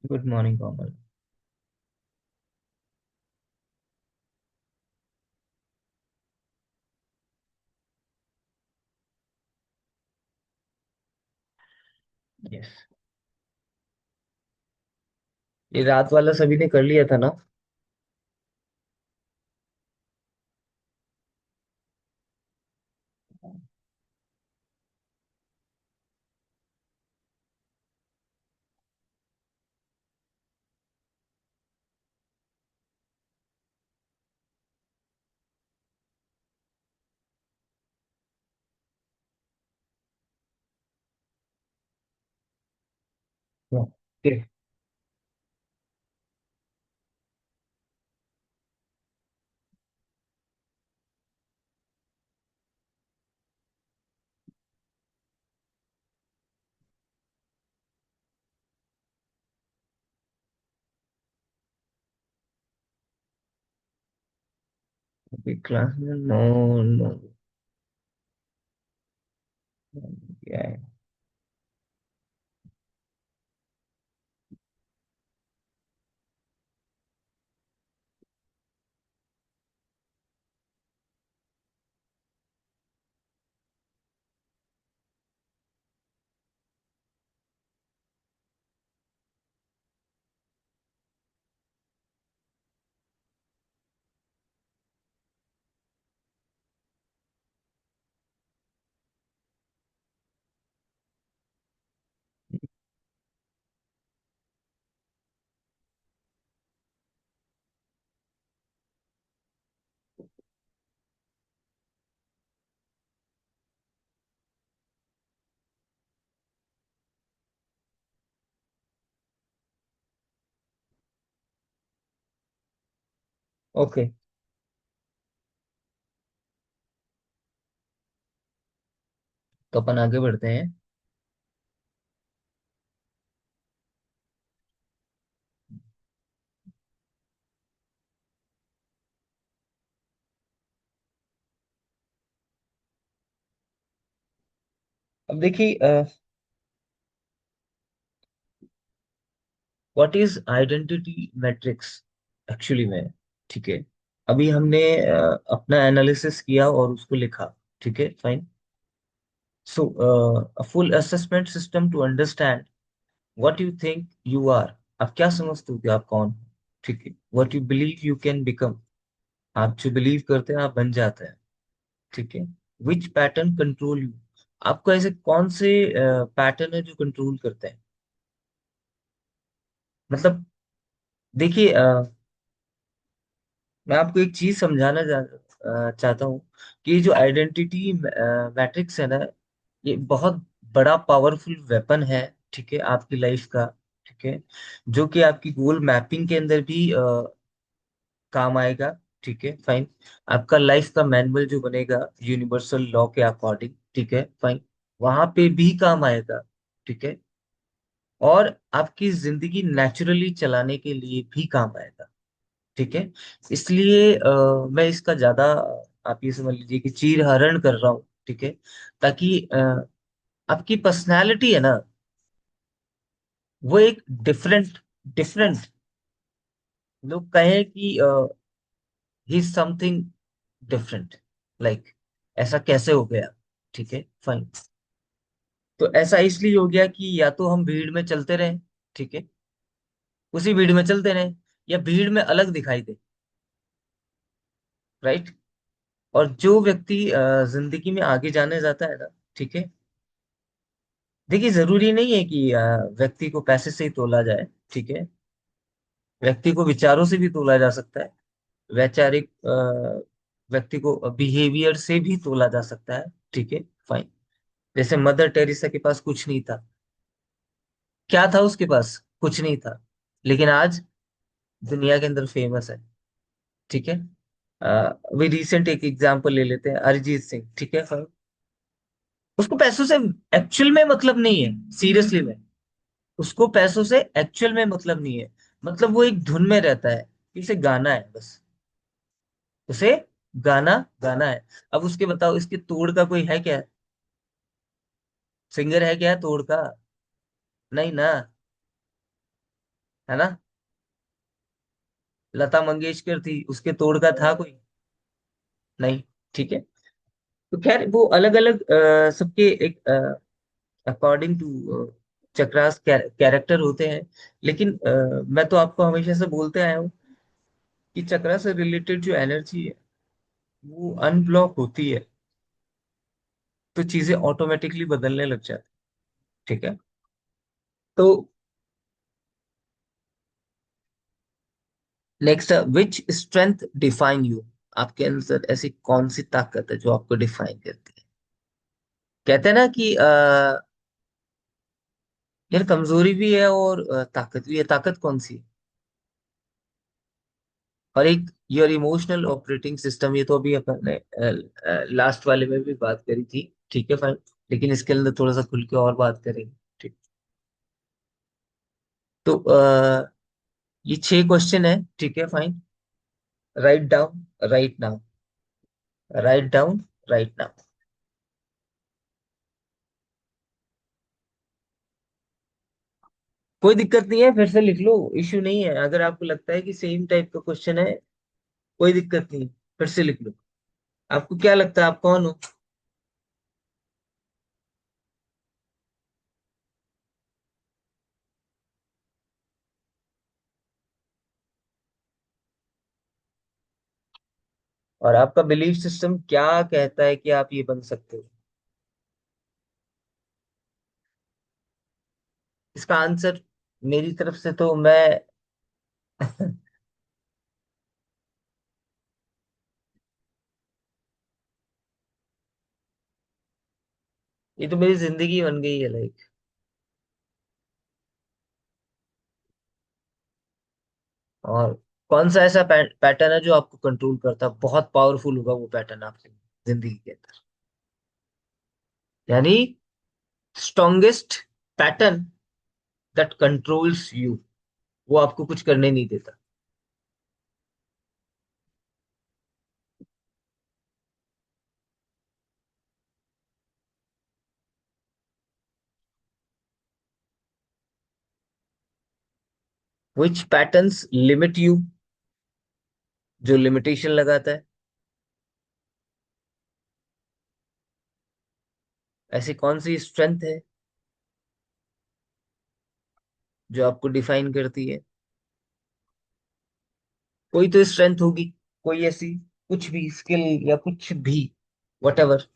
Good morning कोमल। Yes. ये रात वाला सभी ने कर लिया था ना। ओके। अभी क्लास में नो। नो। क्या है? ओके। तो अपन आगे बढ़ते हैं। अब देखिए, what is identity matrix actually में। ठीक है। अभी हमने अपना एनालिसिस किया और उसको लिखा। ठीक है, fine. So a full assessment system to understand what you think you are. आप क्या समझते हो कि आप कौन हो? ठीक है। What you believe you can become. आप जो बिलीव करते हैं आप बन जाते हैं। ठीक है। Which pattern control you. आपको ऐसे कौन से पैटर्न है जो कंट्रोल करते हैं? मतलब देखिए, मैं आपको एक चीज समझाना चाहता हूँ कि ये जो आइडेंटिटी मैट्रिक्स है ना, ये बहुत बड़ा पावरफुल वेपन है। ठीक है, आपकी लाइफ का। ठीक है। जो कि आपकी गोल मैपिंग के अंदर भी काम आएगा। ठीक है, फाइन। आपका लाइफ का मैनुअल जो बनेगा यूनिवर्सल लॉ के अकॉर्डिंग। ठीक है, फाइन। वहां पे भी काम आएगा। ठीक है। और आपकी जिंदगी नेचुरली चलाने के लिए भी काम आएगा। ठीक है। इसलिए मैं इसका ज्यादा, आप ये समझ लीजिए कि चीर हरण कर रहा हूँ। ठीक है। ताकि आपकी पर्सनैलिटी है ना, वो एक डिफरेंट डिफरेंट लोग कहें कि ही समथिंग डिफरेंट, लाइक ऐसा कैसे हो गया। ठीक है, फाइन। तो ऐसा इसलिए हो गया कि या तो हम भीड़ में चलते रहे। ठीक है। उसी भीड़ में चलते रहे, या भीड़ में अलग दिखाई दे। राइट। और जो व्यक्ति जिंदगी में आगे जाने जाता है ना, ठीक है। देखिए, जरूरी नहीं है कि व्यक्ति को पैसे से ही तोला जाए। ठीक है। व्यक्ति को विचारों से भी तोला जा सकता है। वैचारिक व्यक्ति को बिहेवियर से भी तोला जा सकता है। ठीक है, फाइन। जैसे मदर टेरेसा के पास कुछ नहीं था। क्या था उसके पास? कुछ नहीं था। लेकिन आज दुनिया के अंदर फेमस है। ठीक है। अभी रिसेंट एक एग्जांपल ले लेते हैं, अरिजीत सिंह। ठीक है, फाइन। उसको पैसों से एक्चुअल में मतलब नहीं है, सीरियसली में। उसको पैसों से एक्चुअल में मतलब नहीं है। मतलब वो एक धुन में रहता है। इसे गाना है बस। उसे गाना गाना है। अब उसके बताओ, इसके तोड़ का कोई है क्या? सिंगर है क्या तोड़ का? नहीं ना। है ना। लता मंगेशकर थी, उसके तोड़ का था कोई? नहीं। ठीक है। तो खैर वो अलग अलग सबके एक अकॉर्डिंग टू चक्रास कैरेक्टर होते हैं। लेकिन मैं तो आपको हमेशा से बोलते आया हूँ कि चक्रा से रिलेटेड जो एनर्जी है वो अनब्लॉक होती है, तो चीजें ऑटोमेटिकली बदलने लग जाती। ठीक है। तो next, which strength define you? आपके अंदर ऐसी कौन सी ताकत है जो आपको डिफाइन करती है? कहते हैं ना कि यार कमजोरी भी है और ताकत भी है। ताकत कौन सी है? और एक योर इमोशनल ऑपरेटिंग सिस्टम, ये तो अभी अपन ने लास्ट वाले में भी बात करी थी। ठीक है फाइन। लेकिन इसके अंदर थोड़ा सा खुल के और बात करेंगे। ठीक। तो ये 6 क्वेश्चन है। ठीक है fine. Write down, right now. Write down, right now. कोई दिक्कत नहीं है, फिर से लिख लो। इश्यू नहीं है, अगर आपको लगता है कि सेम टाइप का क्वेश्चन है, कोई दिक्कत नहीं, फिर से लिख लो। आपको क्या लगता है आप कौन हो? और आपका बिलीफ सिस्टम क्या कहता है कि आप ये बन सकते हो? इसका आंसर मेरी तरफ से तो मैं ये तो मेरी जिंदगी बन गई है लाइक। और कौन सा ऐसा पैटर्न है जो आपको कंट्रोल करता है? बहुत पावरफुल होगा वो पैटर्न आपकी जिंदगी के अंदर। यानी strongest pattern that controls you, वो आपको कुछ करने नहीं देता। विच पैटर्न्स लिमिट यू, जो लिमिटेशन लगाता है? ऐसी कौन सी स्ट्रेंथ है जो आपको डिफाइन करती है? कोई तो स्ट्रेंथ होगी, कोई ऐसी, कुछ भी स्किल या कुछ भी, वट एवर।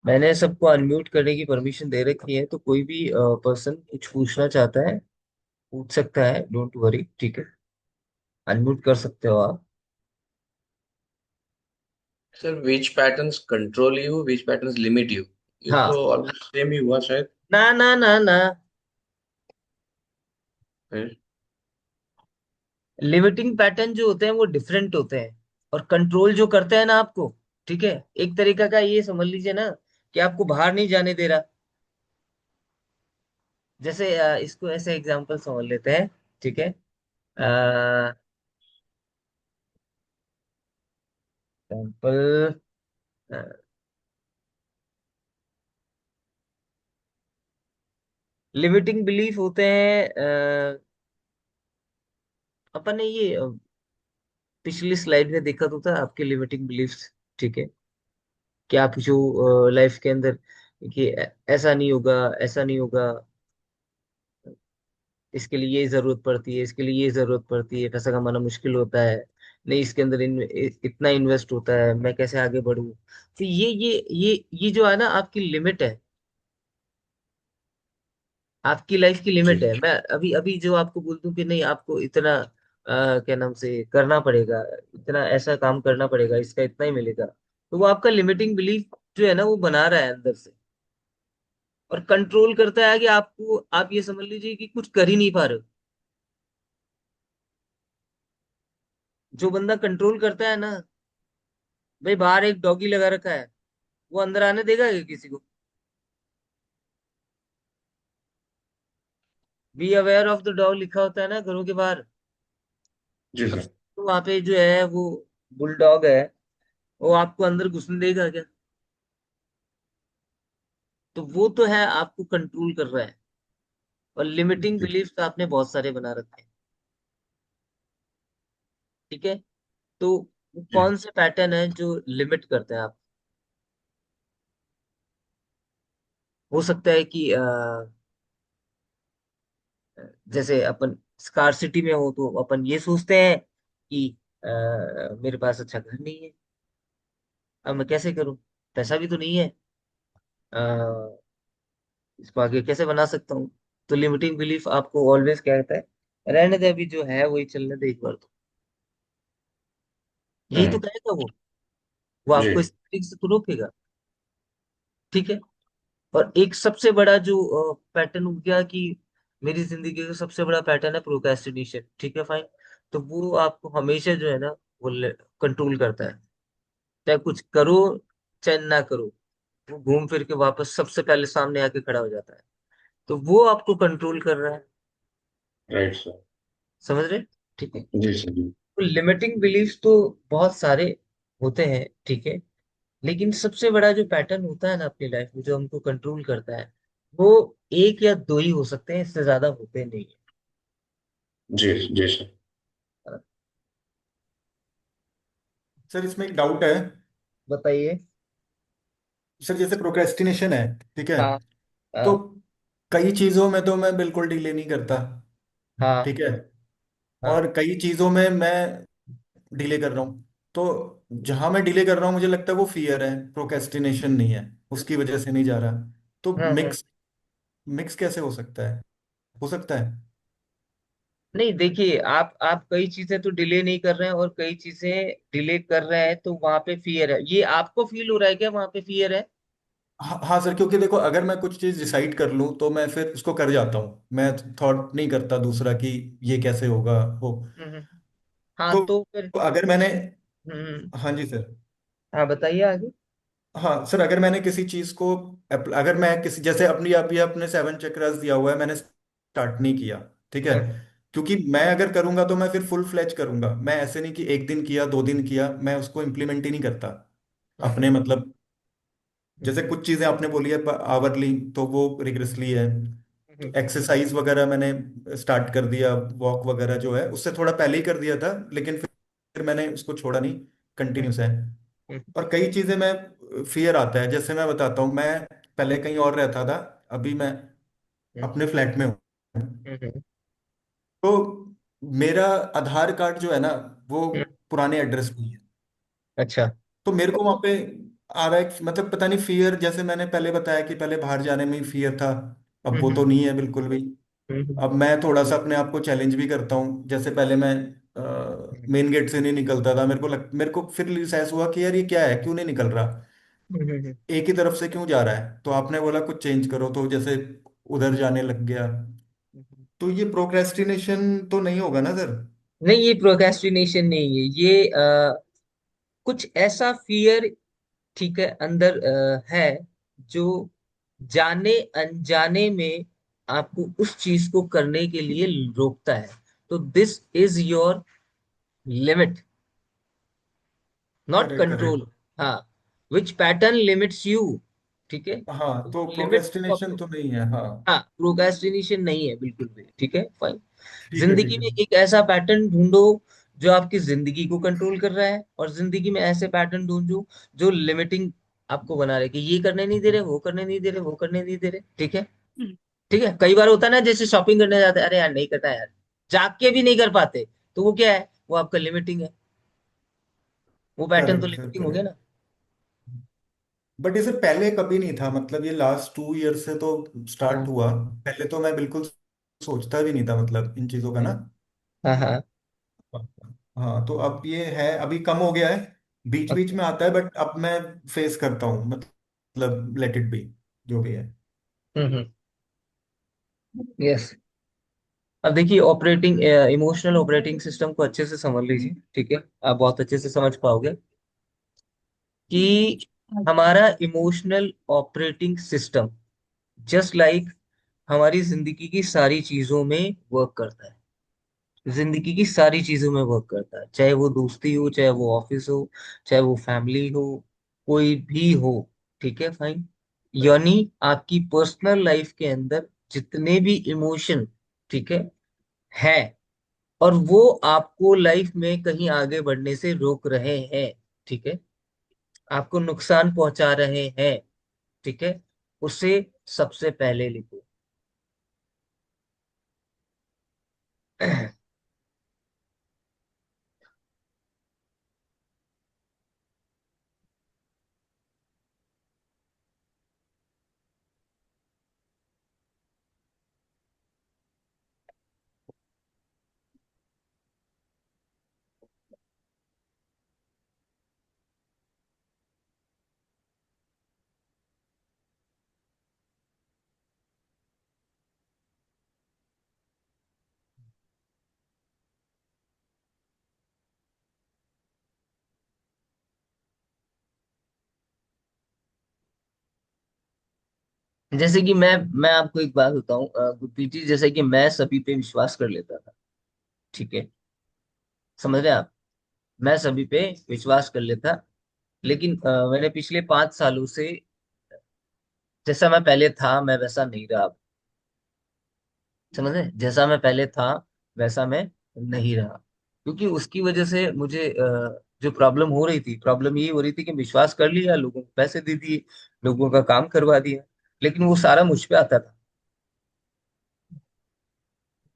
मैंने सबको अनम्यूट करने की परमिशन दे रखी है, तो कोई भी पर्सन कुछ पूछना चाहता है पूछ सकता है, डोंट वरी। ठीक है। अनम्यूट कर सकते हो आप। Sir which patterns control you which patterns limit you, ये हाँ। तो ऑलमोस्ट सेम ही हुआ शायद। ना ना ना ना। फिर लिमिटिंग पैटर्न जो होते हैं वो डिफरेंट होते हैं, और कंट्रोल जो करते हैं ना आपको, ठीक है, एक तरीका का ये समझ लीजिए ना कि आपको बाहर नहीं जाने दे रहा। जैसे इसको ऐसे एग्जांपल समझ लेते हैं। ठीक है। एग्जांपल, लिमिटिंग बिलीफ होते हैं अपन ने ये पिछली स्लाइड में देखा तो था आपके लिमिटिंग बिलीफ्स, ठीक है, कि आप जो लाइफ के अंदर कि ऐसा नहीं होगा, ऐसा नहीं होगा, इसके लिए ये जरूरत पड़ती है, इसके लिए ये जरूरत पड़ती है, पैसा कमाना मुश्किल होता है, नहीं इसके अंदर इतना इन्वेस्ट होता है, मैं कैसे आगे बढ़ूं। तो ये जो है ना आपकी लिमिट है, आपकी लाइफ की लिमिट है। जी मैं अभी अभी जो आपको बोल दूं कि नहीं आपको इतना क्या नाम से करना पड़ेगा, इतना ऐसा काम करना पड़ेगा, इसका इतना ही मिलेगा, तो वो आपका लिमिटिंग बिलीफ जो है ना वो बना रहा है अंदर से, और कंट्रोल करता है कि आपको, आप ये समझ लीजिए कि कुछ कर ही नहीं पा रहे हो। जो बंदा कंट्रोल करता है ना, भाई बाहर एक डॉगी लगा रखा है, वो अंदर आने देगा क्या किसी को? Be aware of the dog लिखा होता है ना घरों के बाहर, जी सर। तो वहां पे जो है वो बुलडॉग है, वो आपको अंदर घुसने देगा क्या? तो वो तो है आपको कंट्रोल कर रहा है। और लिमिटिंग जी बिलीफ्स आपने बहुत सारे बना रखे हैं, ठीक है। तो वो जी कौन से पैटर्न है जो लिमिट करते हैं आप? हो सकता है कि जैसे अपन स्कार्सिटी में हो तो अपन ये सोचते हैं कि मेरे पास अच्छा घर नहीं है, अब मैं कैसे करूं, पैसा भी तो नहीं है, अ, इसको आगे कैसे बना सकता हूँ। तो लिमिटिंग बिलीफ आपको ऑलवेज क्या कहता है, रहने दे, अभी जो है वही चलने दे एक बार तो, यही तो हम्म। कहेगा वो जी आपको इस तरीके से तो रोकेगा, ठीक है। और एक सबसे बड़ा जो पैटर्न हो गया कि मेरी जिंदगी का सबसे बड़ा पैटर्न है प्रोक्रेस्टिनेशन, ठीक है फाइन। तो वो आपको हमेशा जो है ना वो कंट्रोल करता है, चाहे कुछ करो चाहे ना करो, वो घूम फिर के वापस सबसे पहले सामने आके खड़ा हो जाता है। तो वो आपको कंट्रोल कर रहा है, राइट सर। समझ रहे? ठीक है। जी सर जी। तो लिमिटिंग बिलीफ्स तो बहुत सारे होते हैं, ठीक है, लेकिन सबसे बड़ा जो पैटर्न होता है ना अपनी लाइफ में जो हमको कंट्रोल करता है, वो एक या दो ही हो सकते हैं, इससे ज्यादा होते नहीं जी जी सर। है। सर इसमें एक डाउट है। बताइए। सर जैसे प्रोक्रेस्टिनेशन है, ठीक है, हाँ तो हाँ कई चीज़ों में तो मैं बिल्कुल डिले नहीं करता, हाँ ठीक है, हाँ। और कई चीज़ों में मैं डिले कर रहा हूँ। तो जहां मैं डिले कर रहा हूँ मुझे लगता है वो फियर है, प्रोक्रेस्टिनेशन नहीं है, उसकी वजह से नहीं जा रहा। तो हम्म। मिक्स मिक्स कैसे हो सकता है? हो सकता है। नहीं देखिए, आप कई चीजें तो डिले नहीं कर रहे हैं और कई चीजें डिले कर रहे हैं, तो वहां पे फियर है, ये आपको फील हो रहा है क्या वहां पे फियर है? हाँ हाँ सर, क्योंकि देखो अगर मैं कुछ चीज़ डिसाइड कर लूँ तो मैं फिर उसको कर जाता हूँ, मैं थॉट नहीं करता दूसरा कि ये कैसे होगा हो। हम्म। हाँ तो तो फिर अगर मैंने, हम्म। हाँ जी सर, हाँ बताइए आगे। हाँ सर, अगर मैंने किसी चीज को अगर मैं किसी जैसे अपनी अभी अपने 7 चक्रास दिया हुआ है, मैंने स्टार्ट नहीं किया, ठीक है, हम्म क्योंकि मैं अगर करूंगा तो मैं फिर फुल फ्लेज करूंगा, मैं ऐसे नहीं कि एक दिन किया 2 दिन किया, मैं उसको इम्प्लीमेंट ही नहीं करता अपने हम्म मतलब। जैसे कुछ चीजें आपने बोली है आवरली, तो वो रिग्रेसली है। तो हम्म एक्सरसाइज वगैरह मैंने स्टार्ट कर दिया, वॉक वगैरह जो है उससे थोड़ा पहले ही कर दिया था, लेकिन फिर मैंने उसको छोड़ा नहीं, हम्म कंटिन्यूस है। हम्म और कई चीजें मैं फियर आता है, जैसे मैं बताता हूँ, मैं पहले कहीं और रहता था, अभी मैं हम्म अपने फ्लैट में हूँ। हम्म। तो मेरा आधार कार्ड जो है ना वो हम्म। पुराने एड्रेस पे ही है। अच्छा। तो मेरे को वहां पे आ रहा है मतलब पता नहीं फियर, जैसे मैंने पहले बताया कि पहले बाहर जाने में ही फियर था, अब वो हम्म तो नहीं है बिल्कुल भी। हम्म अब मैं थोड़ा सा अपने आप को चैलेंज भी करता हूँ, जैसे पहले मैं हम्म मेन गेट से नहीं निकलता था, मेरे को फिर रियलाइज हुआ कि यार ये क्या है, क्यों नहीं निकल रहा, हम्म। एक ही तरफ से क्यों जा रहा है, तो आपने बोला कुछ चेंज करो, तो जैसे उधर जाने लग गया। तो ये प्रोक्रेस्टिनेशन तो नहीं होगा ना सर? नहीं ये प्रोक्रेस्टिनेशन नहीं है, ये कुछ ऐसा फियर, ठीक है, अंदर है जो जाने अनजाने में आपको उस चीज को करने के लिए रोकता है। तो this is your limit, not correct control. Correct. हाँ, विच पैटर्न लिमिट्स यू, ठीक है। हाँ, तो लिमिट को प्रोक्रेस्टिनेशन अपने, तो नहीं है, हाँ। हाँ प्रोक्रेस्टिनेशन नहीं है बिल्कुल भी, ठीक है फाइन। ठीक है, ठीक जिंदगी है। में एक ऐसा पैटर्न ढूंढो जो आपकी जिंदगी को कंट्रोल कर रहा है, और जिंदगी में ऐसे पैटर्न ढूंढो जो लिमिटिंग आपको बना रहे, कि ये करने नहीं दे रहे, वो करने नहीं दे रहे, वो करने नहीं दे रहे, ठीक है। ठीक है, कई बार होता है ना, जैसे शॉपिंग करने जाते हैं, अरे यार नहीं करना यार, जाग के भी नहीं कर पाते, तो वो क्या है, वो आपका लिमिटिंग है, वो पैटर्न तो करेक्ट सर, लिमिटिंग हो गया करेक्ट। ना। बट इसे पहले कभी नहीं था, मतलब ये लास्ट 2 ईयर से तो स्टार्ट हाँ हुआ। पहले तो मैं बिल्कुल सोचता भी नहीं था, मतलब इन चीजों का ना। हाँ हाँ। हाँ, तो अब ये है, अभी कम हो गया है। बीच बीच ओके। में आता है, बट अब मैं फेस करता हूँ, मतलब लेट इट बी, जो भी है। हम्म। यस। अब देखिए, ऑपरेटिंग इमोशनल ऑपरेटिंग सिस्टम को अच्छे से समझ लीजिए, ठीक है। आप बहुत अच्छे से समझ पाओगे कि हमारा emotional operating system just like हमारी जिंदगी की सारी चीजों में वर्क करता है। जिंदगी की सारी चीजों में वर्क करता है, चाहे वो दोस्ती हो, चाहे वो ऑफिस हो, चाहे वो फैमिली हो, कोई भी हो, ठीक है फाइन। यानी आपकी पर्सनल लाइफ के अंदर जितने भी इमोशन, ठीक है और वो आपको लाइफ में कहीं आगे बढ़ने से रोक रहे हैं, ठीक है, आपको नुकसान पहुंचा रहे हैं, ठीक है, उसे सबसे पहले लिखो। जैसे कि मैं आपको एक बात बताऊं गुरप्रीत जी, जैसे कि मैं सभी पे विश्वास कर लेता था, ठीक है, समझ रहे हैं आप, मैं सभी पे विश्वास कर लेता, लेकिन मैंने पिछले 5 सालों से, जैसा मैं पहले था मैं वैसा नहीं रहा अब। समझ रहे हैं? जैसा मैं पहले था वैसा मैं नहीं रहा, क्योंकि उसकी वजह से मुझे जो प्रॉब्लम हो रही थी, प्रॉब्लम ये हो रही थी कि विश्वास कर लिया, लोगों को पैसे दे दिए, लोगों का काम करवा दिया, लेकिन वो सारा मुझ पे आता था।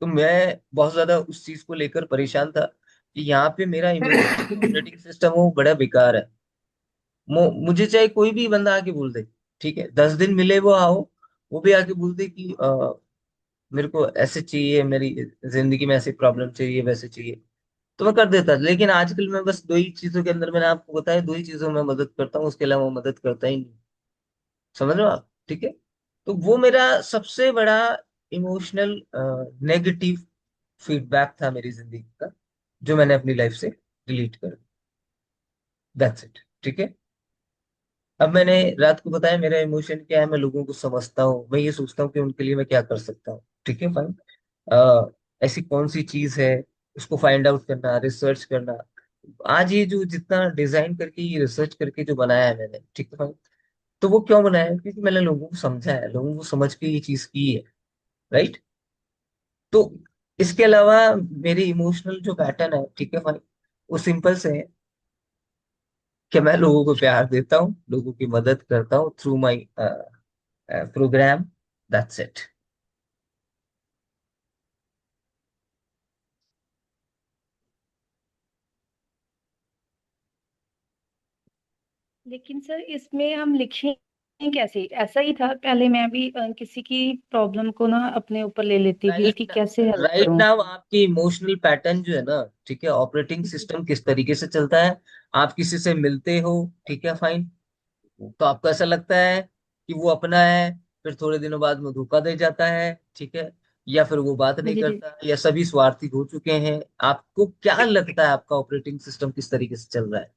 तो मैं बहुत ज्यादा उस चीज को लेकर परेशान था कि यहाँ पे मेरा इमोशनल जो ऑपरेटिंग सिस्टम है वो बड़ा बेकार है। मुझे चाहे कोई भी बंदा आके बोल दे, ठीक है, 10 दिन मिले वो आओ, वो भी आके बोल दे कि मेरे को ऐसे चाहिए, मेरी जिंदगी में ऐसी प्रॉब्लम चाहिए, वैसे चाहिए, तो मैं कर देता। लेकिन आजकल मैं बस दो ही चीजों के अंदर, मैंने आपको बताया, दो ही चीजों में मदद करता हूँ, उसके अलावा मदद करता ही नहीं। समझ रहे हो आप, ठीक है। तो वो मेरा सबसे बड़ा इमोशनल नेगेटिव फीडबैक था मेरी जिंदगी का, जो मैंने अपनी लाइफ से डिलीट कर, दैट्स इट, ठीक है। अब मैंने रात को बताया मेरा इमोशन क्या है, मैं लोगों को समझता हूँ, मैं ये सोचता हूँ कि उनके लिए मैं क्या कर सकता हूँ, ठीक है फाइन। ऐसी कौन सी चीज है, उसको फाइंड आउट करना, रिसर्च करना। आज ये जो जितना डिजाइन करके, ये रिसर्च करके जो बनाया है मैंने, ठीक है फाइन, तो वो क्यों बनाया है, क्योंकि मैंने लोगों को समझा है, लोगों को समझ के ये चीज की है, राइट। तो इसके अलावा मेरी इमोशनल जो पैटर्न है, ठीक है फाइन, वो सिंपल से है कि मैं लोगों को प्यार देता हूँ, लोगों की मदद करता हूँ through my programme, that's it. लेकिन सर इसमें हम लिखें कैसे? ऐसा ही था पहले, मैं भी किसी की प्रॉब्लम को ना अपने ऊपर ले लेती थी, राइट, उसकी कैसे हेल्प राइट करूं। नाउ आपकी इमोशनल पैटर्न जो है ना, ठीक है, ऑपरेटिंग सिस्टम किस तरीके से चलता है। आप किसी से मिलते हो, ठीक है फाइन, तो आपको ऐसा लगता है कि वो अपना है, फिर थोड़े दिनों बाद वो धोखा दे जाता है, ठीक है, या फिर वो बात नहीं जी जी। करता, या सभी स्वार्थी हो चुके हैं। आपको क्या लगता है आपका ऑपरेटिंग सिस्टम किस तरीके से चल रहा है,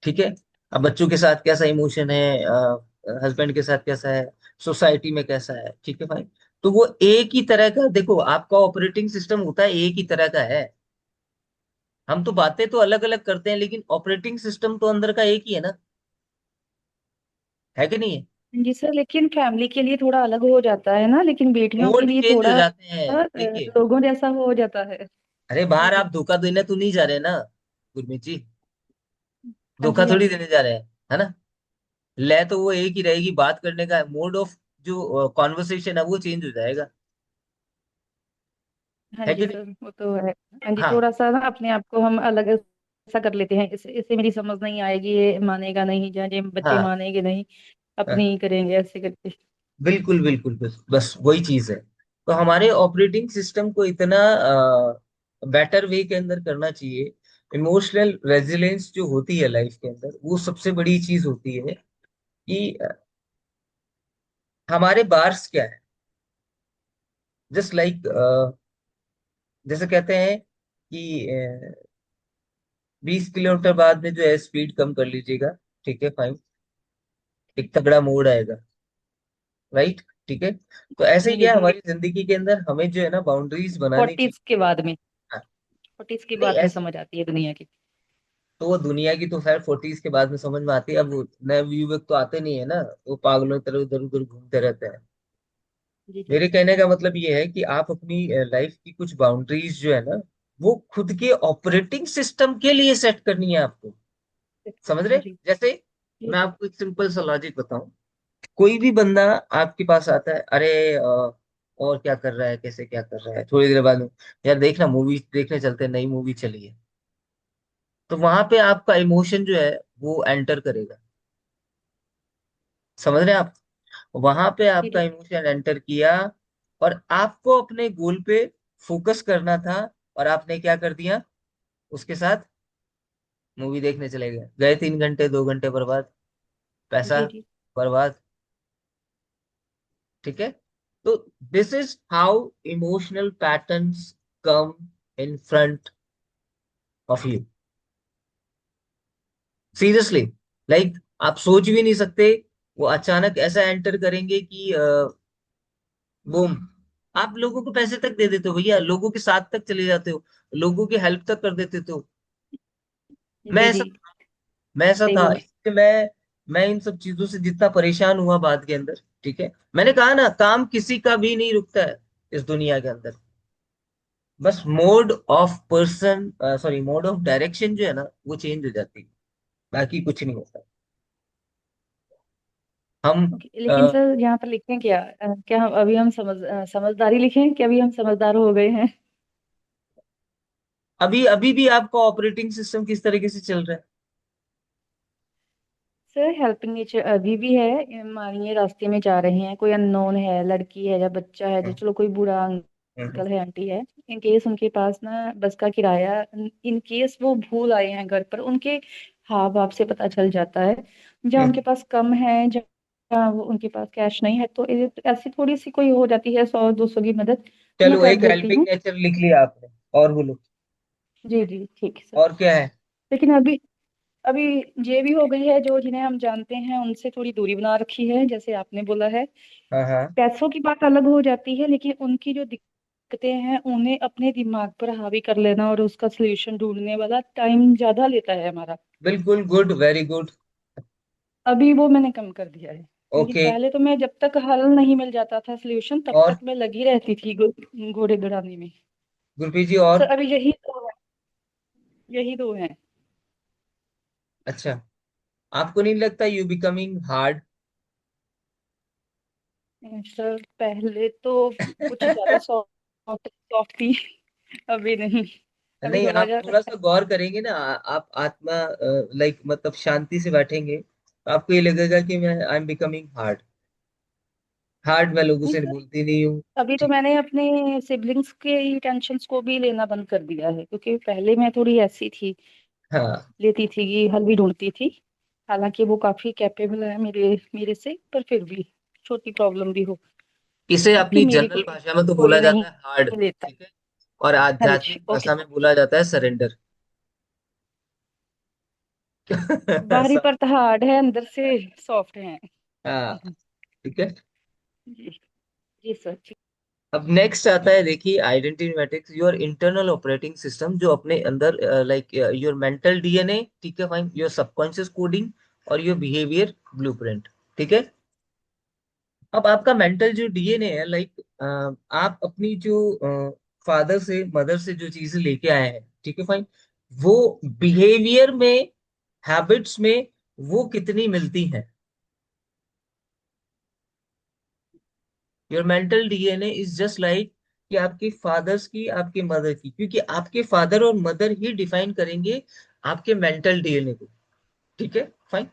ठीक है। अब बच्चों के साथ कैसा इमोशन है, हस्बैंड के साथ कैसा है, सोसाइटी में कैसा है, ठीक है भाई। तो वो एक ही तरह का, देखो आपका ऑपरेटिंग सिस्टम होता है एक ही तरह का है। हम तो बातें तो अलग अलग करते हैं, लेकिन ऑपरेटिंग सिस्टम तो अंदर का एक ही है ना, है कि नहीं है। जी सर, लेकिन फैमिली के लिए थोड़ा अलग हो जाता है ना, लेकिन बेटियों के मोड लिए चेंज हो थोड़ा जाते हैं, देखिए। लोगों जैसा हो जाता है। अरे जी बाहर जी। आप धोखा देने तो नहीं जा रहे ना गुरमीत जी, हाँ धोखा जी हाँ थोड़ी जी। देने जा रहे हैं, है ना। ले तो वो एक ही रहेगी, बात करने का मोड ऑफ जो कॉन्वर्सेशन है वो चेंज हो जाएगा, हाँ है जी कि नहीं। सर, वो तो है। हाँ जी, हाँ थोड़ा सा ना अपने आप को हम अलग सा कर लेते हैं, इससे मेरी समझ नहीं आएगी, ये मानेगा नहीं, जहाँ ये बच्चे हाँ मानेंगे नहीं, हाँ, अपने ही करेंगे ऐसे करके। बिल्कुल बिल्कुल, बस वही चीज है। तो हमारे ऑपरेटिंग सिस्टम को इतना बेटर वे के अंदर करना चाहिए। इमोशनल रेजिलियंस जो होती है लाइफ के अंदर, वो सबसे बड़ी चीज होती है कि हमारे बार्स क्या है। जस्ट लाइक जैसे कहते हैं कि 20 किलोमीटर बाद में जो है स्पीड कम कर लीजिएगा, ठीक है फाइन, एक तगड़ा मोड़ आएगा, राइट, ठीक है। तो ऐसे ही जी क्या है, जी। हमारी जिंदगी के अंदर हमें जो है ना बाउंड्रीज बनानी चाहिए। 40s के बाद में, हाँ, 40s के नहीं बाद में ऐसे, समझ आती है दुनिया की। तो वो दुनिया की तो खैर 40s के बाद में समझ में आती है। अब वो नए युवक तो आते नहीं है ना, वो पागलों की तरह इधर उधर घूमते रहते हैं। जी जी। मेरे कहने का मतलब ये है कि आप अपनी लाइफ की कुछ बाउंड्रीज जो है ना, वो खुद के ऑपरेटिंग सिस्टम के लिए सेट करनी है आपको। समझ हाँ रहे, जी। जैसे जी मैं जी। आपको एक सिंपल सा लॉजिक बताऊं। कोई भी बंदा आपके पास आता है, अरे और क्या कर रहा है, कैसे क्या कर रहा है, थोड़ी देर बाद में, यार देखना मूवी देखने चलते हैं, नई मूवी चली है। तो वहां पे आपका इमोशन जो है वो एंटर करेगा। समझ रहे हैं आप, वहां पे जी आपका जी। इमोशन एंटर किया, और आपको अपने गोल पे फोकस करना था, और आपने क्या कर दिया उसके साथ, मूवी देखने चले गए, गए 3 घंटे 2 घंटे बर्बाद, पैसा जी जी। बर्बाद, ठीक है। तो this is how emotional patterns come in front of you, seriously. Like आप सोच भी नहीं सकते, वो अचानक ऐसा एंटर करेंगे कि बूम, आप लोगों को पैसे तक दे देते हो भैया, लोगों के साथ तक चले जाते हो, लोगों की हेल्प तक कर देते हो। मैं जी ऐसा जी। मैं ऐसा सही था, बोला। इसलिए मैं इन सब चीजों से जितना परेशान हुआ बाद के अंदर, ठीक है। मैंने कहा ना, काम किसी का भी नहीं रुकता है इस दुनिया के अंदर। बस mode of person, sorry mode of direction जो है ना वो चेंज हो जाती है, बाकी कुछ नहीं होता। हम ओके, लेकिन अ, सर यहाँ पर लिखें क्या, क्या हम अभी हम समझदारी लिखें कि अभी हम समझदार हो गए हैं? अभी अभी भी आपका ऑपरेटिंग सिस्टम किस तरीके से चल रहा है। सर हेल्पिंग नेचर अभी भी है, मानिए रास्ते में जा रहे हैं, कोई अननोन है, लड़की है या बच्चा है, जो हम्म, चलो कोई बूढ़ा हम्म, अंकल है, आंटी है, इन केस उनके पास ना बस का किराया, इन केस वो भूल आए हैं घर पर, उनके हाव भाव से पता चल जाता है, जहाँ उनके हम्म। पास कम है, जहाँ उनके पास कैश नहीं है, तो ऐसी थोड़ी सी कोई हो जाती है 100 200 की मदद, तो मैं चलो, कर एक देती हेल्पिंग हूँ। नेचर लिख लिया आपने, और बोलो, जी जी ठीक है सर। और क्या है। लेकिन अभी अभी ये भी हो गई है, जो जिन्हें हम जानते हैं उनसे थोड़ी दूरी बना रखी है, जैसे आपने बोला है। हाँ हाँ, पैसों की बात अलग हो जाती है, लेकिन उनकी जो दिक्कतें हैं उन्हें अपने दिमाग पर हावी कर लेना और उसका सलूशन ढूंढने वाला टाइम ज्यादा लेता है हमारा। बिल्कुल गुड, वेरी गुड। अभी वो मैंने कम कर दिया है, क्योंकि ओके, पहले तो मैं जब तक हल नहीं मिल जाता था सलूशन, तब और तक मैं लगी रहती थी घोड़े दौड़ाने में। गुरप्रीत जी, सर और अभी यही दो हैं। अच्छा, आपको नहीं लगता यू बिकमिंग हार्ड। सर पहले तो कुछ ज्यादा सॉफ्ट सॉफ्ट थी, अभी नहीं, अभी नहीं, थोड़ा आप ज्यादा। थोड़ा सा गौर करेंगे ना, आप आत्मा लाइक मतलब शांति से बैठेंगे, तो आपको ये लगेगा कि मैं I am becoming hard. Hard मैं लोगों नहीं से सर, बोलती नहीं हूँ, अभी तो ठीक। मैंने अपने सिबलिंग्स के टेंशन्स को भी लेना बंद कर दिया है, क्योंकि पहले मैं थोड़ी ऐसी थी, हाँ, लेती थी कि हल भी ढूंढती थी। हालांकि वो काफी कैपेबल है मेरे मेरे से, पर फिर भी छोटी प्रॉब्लम भी हो, इसे क्योंकि अपनी मेरी जनरल कोई भाषा में तो कोई बोला नहीं जाता है हार्ड, लेता। ठीक है। और हाँ जी आध्यात्मिक ओके। भाषा में बोला जाता है सरेंडर। बाहरी सब, पर तो हार्ड है, अंदर से सॉफ्ट है। हाँ, ठीक है। जी जी सर ठीक। अब नेक्स्ट आता है, देखिए, identity matrix, your internal operating system, जो अपने अंदर लाइक योर मेंटल डीएनए, ठीक है फाइन, योर सबकॉन्शियस कोडिंग, और योर बिहेवियर ब्लूप्रिंट, ठीक है। अब आपका मेंटल जो डीएनए है, लाइक आप अपनी जो फादर से मदर से जो चीजें लेके आए हैं, ठीक है फाइन, वो बिहेवियर में, हैबिट्स में वो कितनी मिलती हैं। Your mental DNA is just like कि आपके फादर्स की, आपके मदर की, क्योंकि आपके फादर और मदर ही डिफाइन करेंगे आपके मेंटल डीएनए को, ठीक है फाइन,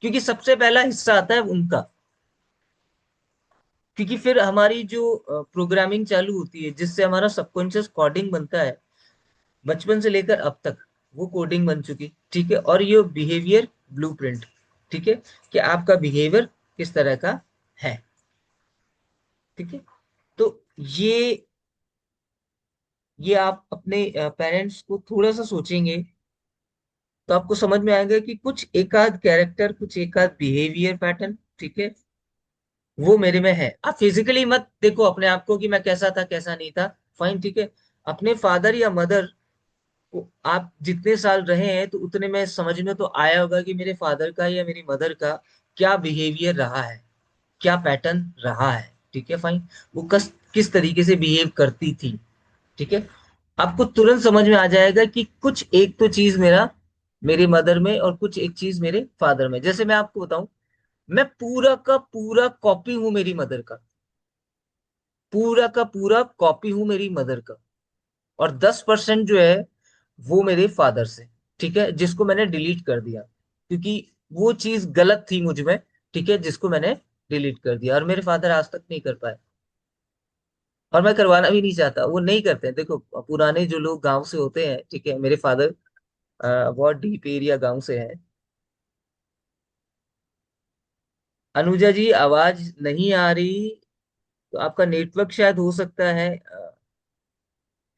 क्योंकि सबसे पहला हिस्सा आता है उनका। क्योंकि फिर हमारी जो प्रोग्रामिंग चालू होती है, जिससे हमारा सबकॉन्शियस कोडिंग बनता है, बचपन से लेकर अब तक वो कोडिंग बन चुकी, ठीक है। और ये बिहेवियर ब्लूप्रिंट, ठीक है, कि आपका बिहेवियर किस तरह का है, ठीक है। तो ये ये आप अपने पेरेंट्स को थोड़ा सा सोचेंगे तो आपको समझ में आएगा कि कुछ एक आध कैरेक्टर, कुछ एक आध बिहेवियर पैटर्न, ठीक है, वो मेरे में है। आप फिजिकली मत देखो अपने आप को कि मैं कैसा था कैसा नहीं था, फाइन, ठीक है। अपने फादर या मदर को आप जितने साल रहे हैं तो उतने में समझ में तो आया होगा कि मेरे फादर का या मेरी मदर का क्या बिहेवियर रहा है, क्या पैटर्न रहा है, ठीक है फाइन। वो किस तरीके से बिहेव करती थी, ठीक है। आपको तुरंत समझ में आ जाएगा कि कुछ एक तो चीज मेरा मेरी मदर में और कुछ एक चीज मेरे फादर में। जैसे मैं आपको बताऊं, मैं पूरा का पूरा कॉपी हूं मेरी मदर का, पूरा का पूरा कॉपी हूं मेरी मदर का। और 10% जो है वो मेरे फादर से, ठीक है, जिसको मैंने डिलीट कर दिया, क्योंकि वो चीज गलत थी मुझ में, ठीक है, जिसको मैंने डिलीट कर दिया। और मेरे फादर आज तक नहीं कर पाए, और मैं करवाना भी नहीं चाहता, वो नहीं करते हैं। देखो, पुराने जो लोग गांव से होते हैं, ठीक है, मेरे फादर बहुत डीप एरिया गांव से हैं। अनुजा जी, आवाज नहीं आ रही, तो आपका नेटवर्क शायद हो सकता है,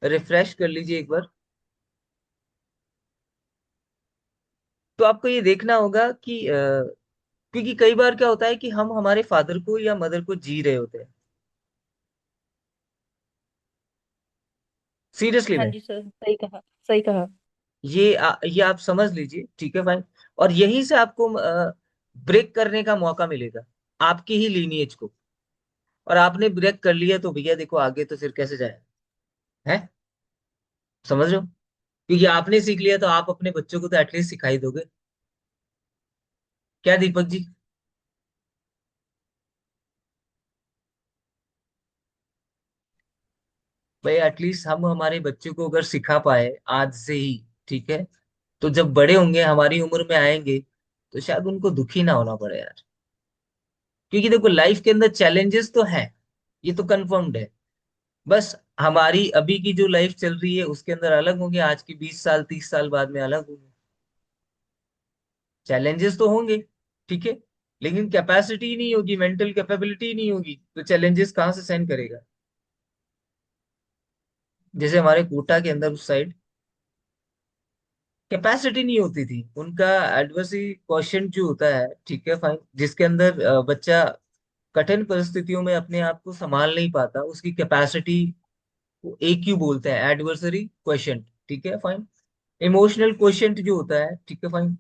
रिफ्रेश कर लीजिए एक बार। तो आपको ये देखना होगा कि क्योंकि कई बार क्या होता है कि हम हमारे फादर को या मदर को जी रहे होते हैं, सीरियसली हाँ में। जी सर, सही कहा, सही कहा। ये आप समझ लीजिए, ठीक है फाइन। और यहीं से आपको ब्रेक करने का मौका मिलेगा, आपकी ही लीनिएज को। और आपने ब्रेक कर लिया तो भैया देखो आगे तो फिर कैसे जाए, है, समझ रहे हो। क्योंकि आपने सीख लिया तो आप अपने बच्चों को तो एटलीस्ट सिखाई दोगे, क्या दीपक जी। भाई एटलीस्ट हम हमारे बच्चों को अगर सिखा पाए आज से ही, ठीक है, तो जब बड़े होंगे हमारी उम्र में आएंगे तो शायद उनको दुखी ना होना पड़े यार। क्योंकि देखो लाइफ के अंदर चैलेंजेस तो हैं, ये तो कंफर्म्ड है। बस हमारी अभी की जो लाइफ चल रही है उसके अंदर अलग होंगे, आज की 20 साल 30 साल बाद में अलग होंगे। चैलेंजेस तो होंगे, ठीक है, लेकिन कैपेसिटी नहीं होगी, मेंटल कैपेबिलिटी नहीं होगी, तो चैलेंजेस कहाँ से सहन करेगा। जैसे हमारे कोटा के अंदर उस साइड कैपेसिटी नहीं होती थी उनका। एडवर्सी क्वेश्चन जो होता है, ठीक है फाइन, जिसके अंदर बच्चा कठिन परिस्थितियों में अपने आप को संभाल नहीं पाता, उसकी कैपेसिटी को AQ बोलते हैं, एडवर्सरी क्वेश्चन, ठीक है फाइन। इमोशनल क्वेश्चन जो होता है, ठीक है फाइन,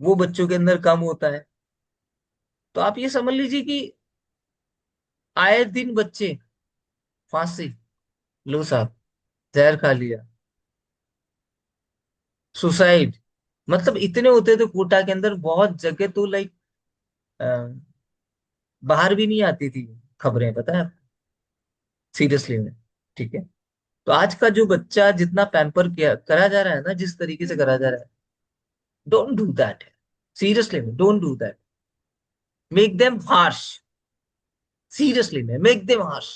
वो बच्चों के अंदर कम होता है। तो आप ये समझ लीजिए कि आए दिन बच्चे फांसी, लो साहब, जहर खा लिया, सुसाइड, मतलब इतने होते थे कोटा के अंदर। बहुत जगह तो लाइक बाहर भी नहीं आती थी खबरें, पता है, सीरियसली में, ठीक है। तो आज का जो बच्चा जितना पैम्पर किया करा जा रहा है ना, जिस तरीके से करा जा रहा है, डोंट डू दैट, सीरियसली में don't do that. Make them harsh, seriously में मेक देम हार्श।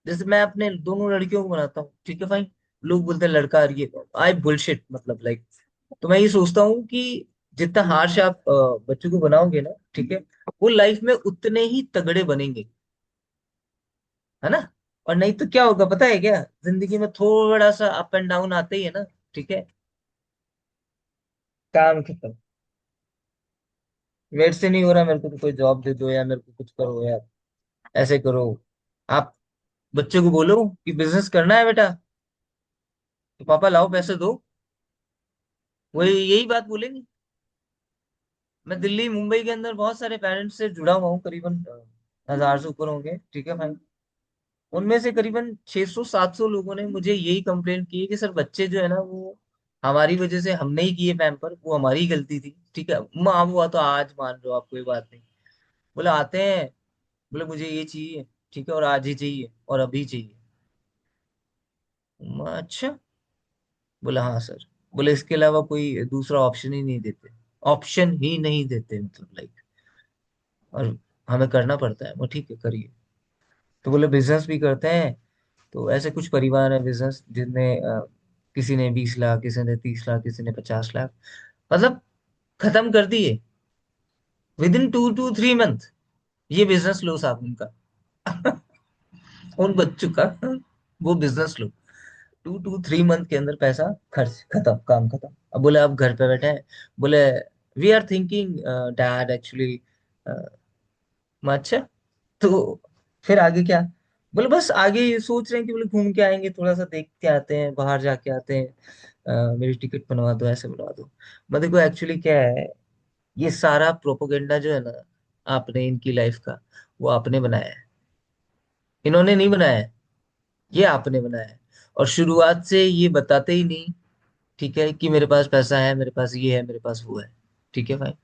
जैसे मैं अपने दोनों लड़कियों को बनाता हूँ, ठीक है फाइन, लोग बोलते हैं लड़का, और ये आई बुलशिट, मतलब लाइक। तो मैं ये सोचता हूँ कि जितना हार्श आप बच्चों को बनाओगे ना, ठीक है, वो लाइफ में उतने ही तगड़े बनेंगे, है ना। और नहीं तो क्या होगा पता है क्या, जिंदगी में थोड़ा सा अप एंड डाउन आते ही है ना, ठीक है, काम खत्म। मेरे से नहीं हो रहा, मेरे को तो कोई जॉब दे दो, या मेरे को कुछ करो यार, ऐसे करो। आप बच्चे को बोलो कि बिजनेस करना है बेटा, तो पापा लाओ पैसे दो, वही यही बात बोलेंगे। मैं दिल्ली मुंबई के अंदर बहुत सारे पेरेंट्स से जुड़ा हुआ हूँ, करीबन 1000 से ऊपर होंगे, ठीक है भाई। उनमें से करीबन 600-700 लोगों ने मुझे यही कंप्लेन की है कि सर बच्चे जो है ना वो हमारी वजह से हमने ही किए पैम्पर, वो हमारी गलती थी, ठीक है। माँ हुआ तो आज मान लो आप, कोई बात नहीं। बोले आते हैं, बोले मुझे ये चाहिए, ठीक है, और आज ही चाहिए और अभी चाहिए। अच्छा। बोले हाँ सर। बोले इसके अलावा कोई दूसरा ऑप्शन ही नहीं देते, ऑप्शन ही नहीं देते, मतलब लाइक, और हमें करना पड़ता है। वो ठीक है करिए। तो बोले बिजनेस भी करते हैं। तो ऐसे कुछ परिवार है बिजनेस जिनमें किसी ने 20 लाख, किसी ने 30 लाख, किसी ने 50 लाख, मतलब खत्म कर दिए विद इन 2 to 3 मंथ। ये बिजनेस लो साहब उनका। उन बच्चों का वो बिजनेस लो, 2 to 3 मंथ के अंदर पैसा खर्च खत्म, काम खत्म। अब बोले आप घर पे बैठे हैं। बोले we are thinking that actually. अच्छा। तो फिर आगे क्या? बोले बस आगे ये सोच रहे हैं कि बोले घूम के आएंगे, थोड़ा सा देख के आते हैं, बाहर जाके आते हैं। मेरी टिकट बनवा दो, ऐसे बनवा दो। मैं देखो एक्चुअली क्या है, ये सारा प्रोपोगेंडा जो है ना, आपने इनकी लाइफ का, वो आपने बनाया है। इन्होंने नहीं बनाया है, ये आपने बनाया है। और शुरुआत से ये बताते ही नहीं, ठीक है, कि मेरे पास पैसा है, मेरे पास ये है, मेरे पास वो है, ठीक है भाई।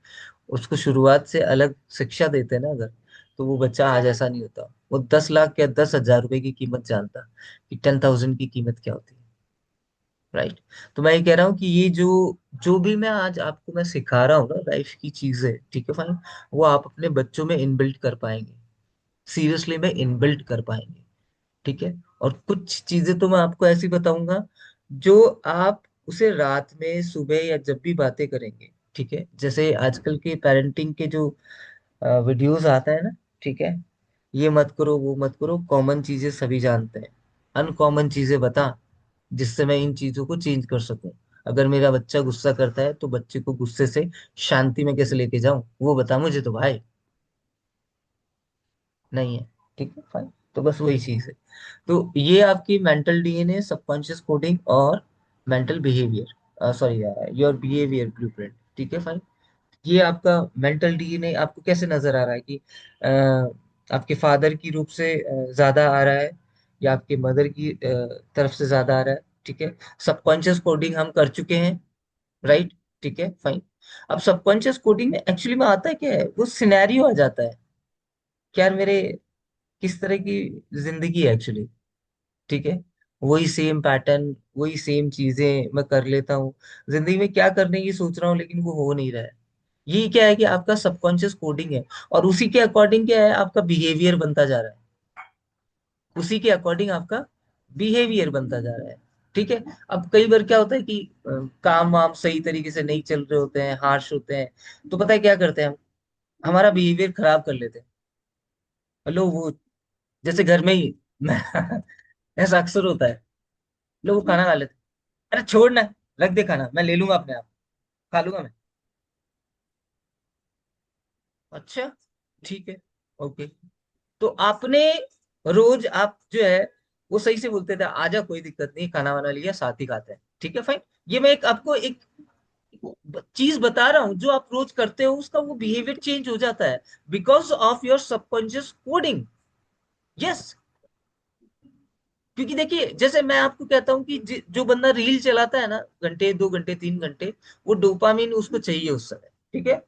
उसको शुरुआत से अलग शिक्षा देते ना अगर, तो वो बच्चा आज ऐसा नहीं होता। वो 10 लाख या 10,000 रुपए की कीमत जानता, कि 10,000 की कीमत क्या होती है। राइट। तो मैं ये कह रहा हूँ कि ये जो जो भी मैं आज आपको मैं सिखा रहा हूँ ना लाइफ की चीजें, ठीक है भाई, वो आप अपने बच्चों में इनबिल्ट कर पाएंगे, सीरियसली में इनबिल्ट कर पाएंगे, ठीक है। और कुछ चीजें तो मैं आपको ऐसी बताऊंगा जो आप उसे रात में, सुबह, या जब भी बातें करेंगे, ठीक है, जैसे आजकल के पेरेंटिंग के जो वीडियोस आता है ना, ठीक है, ये मत करो वो मत करो, कॉमन चीजें सभी जानते हैं, अनकॉमन चीजें बता, जिससे मैं इन चीजों को चेंज कर सकूं। अगर मेरा बच्चा गुस्सा करता है तो बच्चे को गुस्से से शांति में कैसे लेके जाऊं, वो बता मुझे तो भाई। नहीं है, ठीक है फाइन। तो बस वही चीज है। तो ये आपकी मेंटल डीएनए, सबकॉन्शियस कोडिंग और mental behaviour, sorry, your behaviour blueprint, ठीक है फाइन। ये आपका मेंटल डीएनए आपको कैसे नजर आ रहा है कि आपके फादर की रूप से ज्यादा आ रहा है, या आपके मदर की तरफ से ज्यादा आ रहा है, ठीक है। सबकॉन्शियस कोडिंग हम कर चुके हैं, राइट, ठीक है फाइन। अब सबकॉन्शियस कोडिंग में एक्चुअली में आता है क्या है, वो सिनेरियो आ जाता है कि यार मेरे किस तरह की जिंदगी है एक्चुअली, ठीक है। वही सेम पैटर्न, वही सेम चीजें मैं कर लेता हूँ, जिंदगी में क्या करने की सोच रहा हूँ लेकिन वो हो नहीं रहा है। ये क्या है कि आपका सबकॉन्शियस कोडिंग है, और उसी के अकॉर्डिंग क्या है, आपका बिहेवियर बनता जा रहा है। उसी के अकॉर्डिंग आपका बिहेवियर बनता जा रहा है, ठीक है। अब कई बार क्या होता है कि काम वाम सही तरीके से नहीं चल रहे होते हैं, हार्श होते हैं, तो पता है क्या करते हैं हम, हमारा बिहेवियर खराब कर लेते हैं। लो वो, जैसे घर में ही मैं ऐसा अक्सर होता है, लो वो खाना खा लेते हैं। अरे छोड़ ना, रख दे खाना, मैं ले लूंगा अपने आप, खा लूंगा मैं। अच्छा, ठीक है, ओके। तो आपने रोज आप जो है वो सही से बोलते थे, आजा कोई दिक्कत नहीं, खाना वाना लिया साथ ही खाते हैं, ठीक है फाइन। ये मैं एक आपको एक चीज बता रहा हूं, जो आप रोज करते हो उसका वो बिहेवियर चेंज हो जाता है, because of your subconscious coding. Yes. क्योंकि देखिए, जैसे मैं आपको कहता हूँ कि जो बंदा रील चलाता है ना, घंटे 2 घंटे 3 घंटे, वो डोपामिन उसको चाहिए उस समय, ठीक है।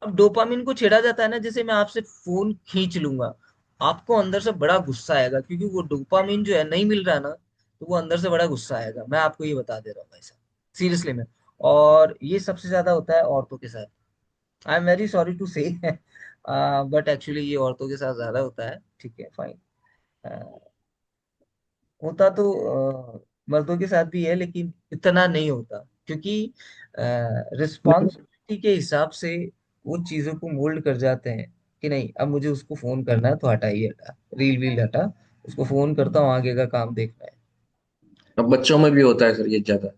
अब डोपामिन को छेड़ा जाता है ना, जैसे मैं आपसे फोन खींच लूंगा, आपको अंदर से बड़ा गुस्सा आएगा, क्योंकि वो डोपामिन जो है नहीं मिल रहा ना, तो वो अंदर से बड़ा गुस्सा आएगा, मैं आपको ये बता दे रहा हूँ भाई साहब, सीरियसली में। और ये सबसे ज्यादा होता है औरतों के साथ। I am very sorry to say, but actually ये औरतों के साथ ज्यादा होता है, ठीक है फाइन। होता तो मर्दों के साथ भी है, लेकिन इतना नहीं होता, क्योंकि रिस्पॉन्सिबिलिटी के हिसाब से वो चीजों को मोल्ड कर जाते हैं कि नहीं अब मुझे उसको फोन करना है तो हटाइए, हटा रील वील हटा, उसको फोन करता हूँ, आगे का काम देखना है। अब बच्चों में भी होता है सर ये ज्यादा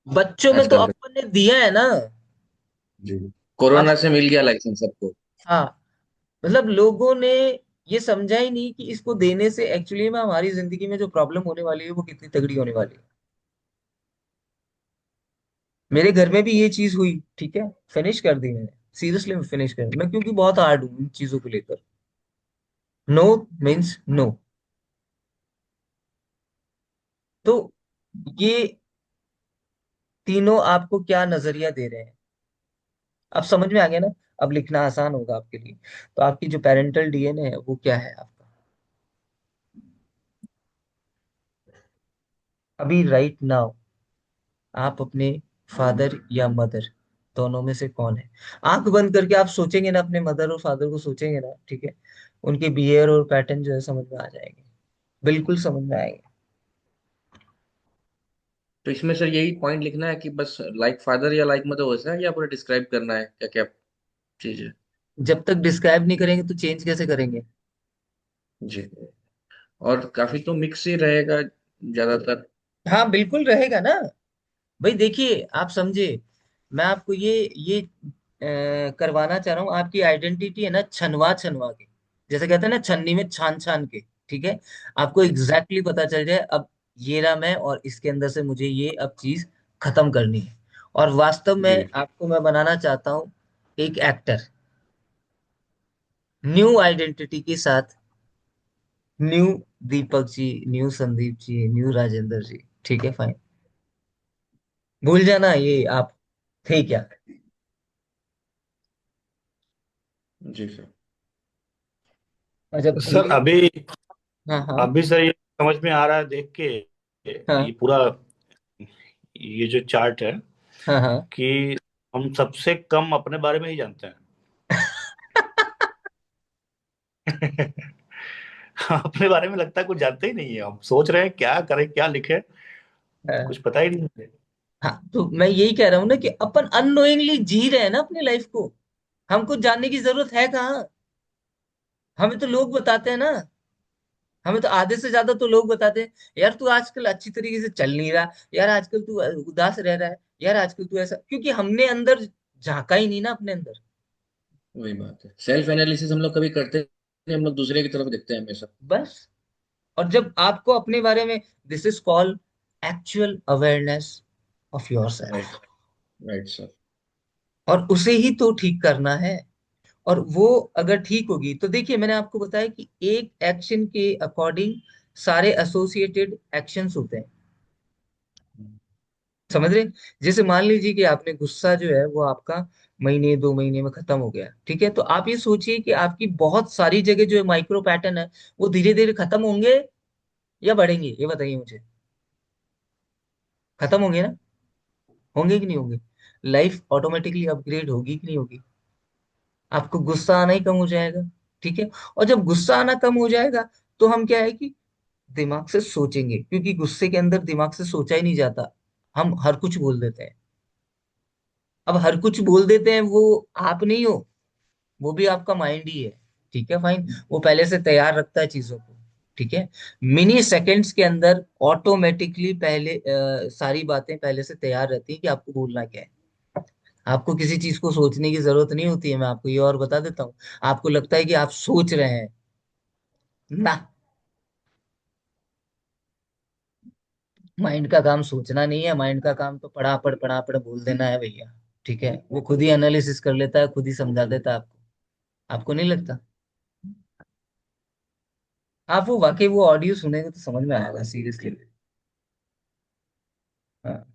बच्चों में तो आजकल का। अपन ने दिया है ना। जी। अब कोरोना से मिल गया लाइसेंस सबको। हाँ, मतलब लोगों ने ये समझा ही नहीं कि इसको देने से एक्चुअली में हमारी जिंदगी में जो प्रॉब्लम होने वाली है वो कितनी तगड़ी होने वाली है। मेरे घर में भी ये चीज हुई, ठीक है, फिनिश कर दी मैंने, सीरियसली फिनिश कर दी मैं, क्योंकि बहुत हार्ड हूँ इन चीजों को लेकर। No means no. तो ये तीनों आपको क्या नजरिया दे रहे हैं? अब समझ में आ गया ना? अब लिखना आसान होगा आपके लिए। तो आपकी जो पेरेंटल डीएनए है वो क्या है आपका? अभी राइट नाउ आप अपने फादर या मदर दोनों में से कौन है? आंख बंद करके आप सोचेंगे ना, अपने मदर और फादर को सोचेंगे ना, ठीक है, उनके बिहेवियर और पैटर्न जो है समझ में आ जाएंगे, बिल्कुल समझ में आएंगे। तो इसमें सर यही पॉइंट लिखना है कि बस लाइक फादर या लाइक मदर वैसा है, या पूरा डिस्क्राइब करना है क्या क्या चीज है? जब तक डिस्क्राइब नहीं करेंगे तो चेंज कैसे करेंगे? जी। और काफी तो मिक्स ही रहेगा ज्यादातर। हाँ बिल्कुल रहेगा ना। भाई देखिए, आप समझे, मैं आपको ये करवाना चाह रहा हूँ, आपकी आइडेंटिटी है ना छनवा छनवा के, जैसे कहते हैं ना छन्नी में छान छान के, ठीक है, आपको एग्जैक्टली पता चल जाए अब ये रहा मैं, और इसके अंदर से मुझे ये अब चीज खत्म करनी है। और वास्तव में जी। आपको मैं बनाना चाहता हूँ एक एक्टर, न्यू आइडेंटिटी के साथ, new Deepak ji, new Sandeep ji, new Rajendra जी, ठीक है फाइन। भूल जाना ये आप थे क्या। जी सर। और जब भूल सर गए। अभी हाँ हाँ। अभी सर ये समझ में आ रहा है देख के, हाँ ये पूरा ये जो चार्ट है हाँ हाँ। कि हम सबसे कम अपने बारे में ही जानते हैं। अपने बारे में लगता है कुछ जानते ही नहीं है, हम सोच रहे हैं क्या करें क्या लिखे, कुछ हाँ पता ही नहीं है। हाँ, तो मैं यही कह रहा हूँ ना कि अपन अननोइंगली जी रहे हैं ना अपनी लाइफ को। हमको जानने की जरूरत है कहाँ? हमें तो लोग बताते हैं ना। हमें तो आधे से ज्यादा तो लोग बताते हैं, यार तू आजकल अच्छी तरीके से चल नहीं रहा, यार आजकल तू उदास रह रहा है, यार आजकल तू ऐसा, क्योंकि हमने अंदर झांका ही नहीं ना अपने अंदर। वही बात है, सेल्फ एनालिसिस हम लोग कभी करते नहीं, हम लोग दूसरे की तरफ देखते हैं हमेशा। बस। और जब आपको अपने बारे में, this is called actual awareness of your right. Self. Right sir. और उसे ही तो ठीक करना है। और वो अगर ठीक होगी तो देखिए, मैंने आपको बताया कि एक एक्शन के अकॉर्डिंग सारे एसोसिएटेड एक्शंस होते हैं, समझ रहे? जैसे मान लीजिए कि आपने गुस्सा जो है वो आपका महीने 2 महीने में खत्म हो गया, ठीक है, तो आप ये सोचिए कि आपकी बहुत सारी जगह जो माइक्रो पैटर्न है वो धीरे धीरे खत्म होंगे या बढ़ेंगे, ये बताइए मुझे। खत्म होंगे ना? होंगे कि नहीं होंगे? लाइफ ऑटोमेटिकली अपग्रेड होगी कि नहीं होगी? आपको गुस्सा आना ही कम हो जाएगा, ठीक है। और जब गुस्सा आना कम हो जाएगा तो हम क्या है कि दिमाग से सोचेंगे, क्योंकि गुस्से के अंदर दिमाग से सोचा ही नहीं जाता, हम हर कुछ बोल देते हैं। अब हर कुछ बोल देते हैं वो आप नहीं हो, वो भी आपका माइंड ही है, ठीक है फाइन। वो पहले से तैयार रखता है चीजों को, ठीक है, मिनी सेकंड्स के अंदर ऑटोमेटिकली पहले सारी बातें पहले से तैयार रहती है कि आपको बोलना क्या है। आपको किसी चीज को सोचने की जरूरत नहीं होती है, मैं आपको ये और बता देता हूँ। आपको लगता है कि आप सोच रहे हैं ना, माइंड का काम सोचना नहीं है, माइंड का काम तो पढ़ा पढ़ बोल देना है भैया, ठीक है, वो खुद ही एनालिसिस कर लेता है, खुद ही समझा देता है आपको। आपको नहीं लगता? आप वो वाकई वो ऑडियो सुनेंगे तो समझ में आएगा सीरियसली। हाँ।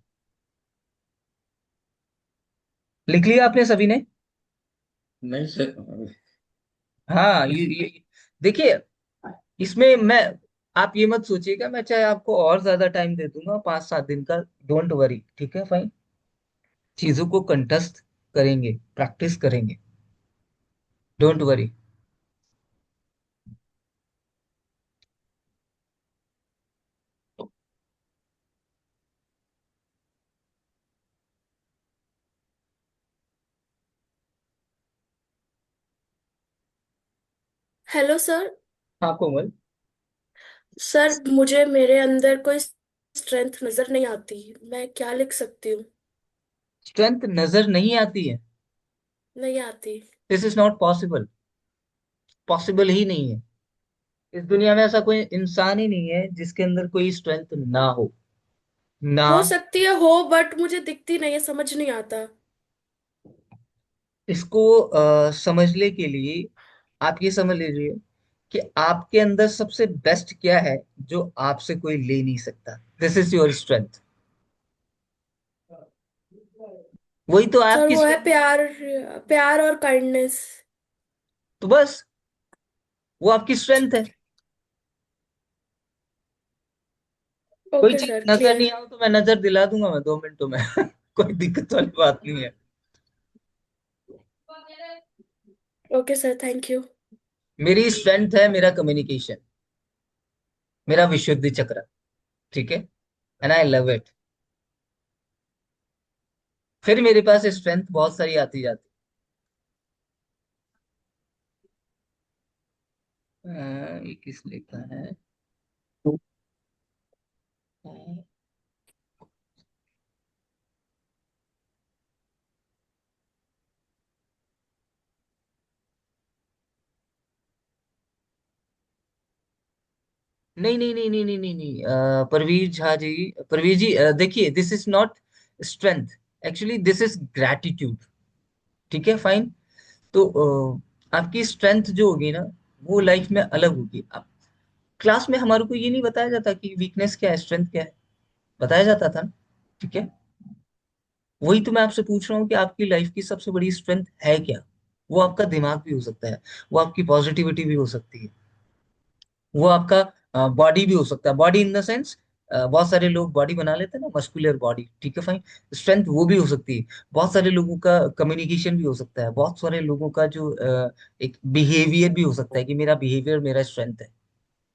लिख लिया आपने सभी ने? नहीं सर। हाँ देखिए, इसमें मैं, आप ये मत सोचिएगा, मैं चाहे आपको और ज्यादा टाइम दे दूंगा, 5-7 दिन का, डोंट वरी, ठीक है फाइन। चीजों को कंठस्थ करेंगे, प्रैक्टिस करेंगे, डोंट वरी। Hello sir. हाँ कोमल। सर मुझे मेरे अंदर कोई स्ट्रेंथ नजर नहीं आती, मैं क्या लिख सकती हूँ? स्ट्रेंथ नजर नहीं आती है? नहीं आती। This is not possible, possible ही नहीं है। इस दुनिया में ऐसा कोई इंसान ही नहीं है जिसके अंदर कोई स्ट्रेंथ ना हो, ना। हो सकती है हो, बट मुझे दिखती नहीं है, समझ नहीं आता। इसको समझने के लिए आप ये समझ लीजिए कि आपके अंदर सबसे बेस्ट क्या है जो आपसे कोई ले नहीं सकता, दिस इज योर स्ट्रेंथ। वही तो सर आपकी वो है strength। प्यार, प्यार और काइंडनेस। तो बस वो आपकी स्ट्रेंथ है। कोई ओके चीज सर, नजर क्लियर। नहीं आओ तो मैं नजर दिला दूंगा, मैं 2 मिनटों में कोई दिक्कत वाली बात नहीं है। Okay sir, thank you. मेरी स्ट्रेंथ है मेरा कम्युनिकेशन, मेरा विशुद्धि चक्र, ठीक है, एंड आई लव इट। फिर मेरे पास स्ट्रेंथ बहुत सारी आती जाती। ये किस लिखा है? नहीं नहीं नहीं नहीं नहीं नहीं नहीं, परवीर झा जी, परवीर जी, देखिए this is not strength, actually this is gratitude. ठीक है, फाइन। तो आपकी स्ट्रेंथ जो होगी ना, वो लाइफ में अलग होगी। अब क्लास में हमारे को ये नहीं बताया जाता कि वीकनेस क्या है, स्ट्रेंथ क्या है, बताया जाता था ना? ठीक है, वही तो मैं आपसे पूछ रहा हूँ कि आपकी लाइफ की सबसे बड़ी स्ट्रेंथ है क्या। वो आपका दिमाग भी हो सकता है, वो आपकी पॉजिटिविटी भी हो सकती है, वो आपका बॉडी भी हो सकता है। बॉडी इन द सेंस, बहुत सारे लोग बॉडी बना लेते हैं ना, मस्कुलर बॉडी, ठीक है, फाइन। स्ट्रेंथ वो भी हो सकती है। बहुत सारे लोगों का कम्युनिकेशन भी हो सकता है, बहुत सारे लोगों का जो एक बिहेवियर भी हो सकता है कि मेरा बिहेवियर मेरा स्ट्रेंथ है,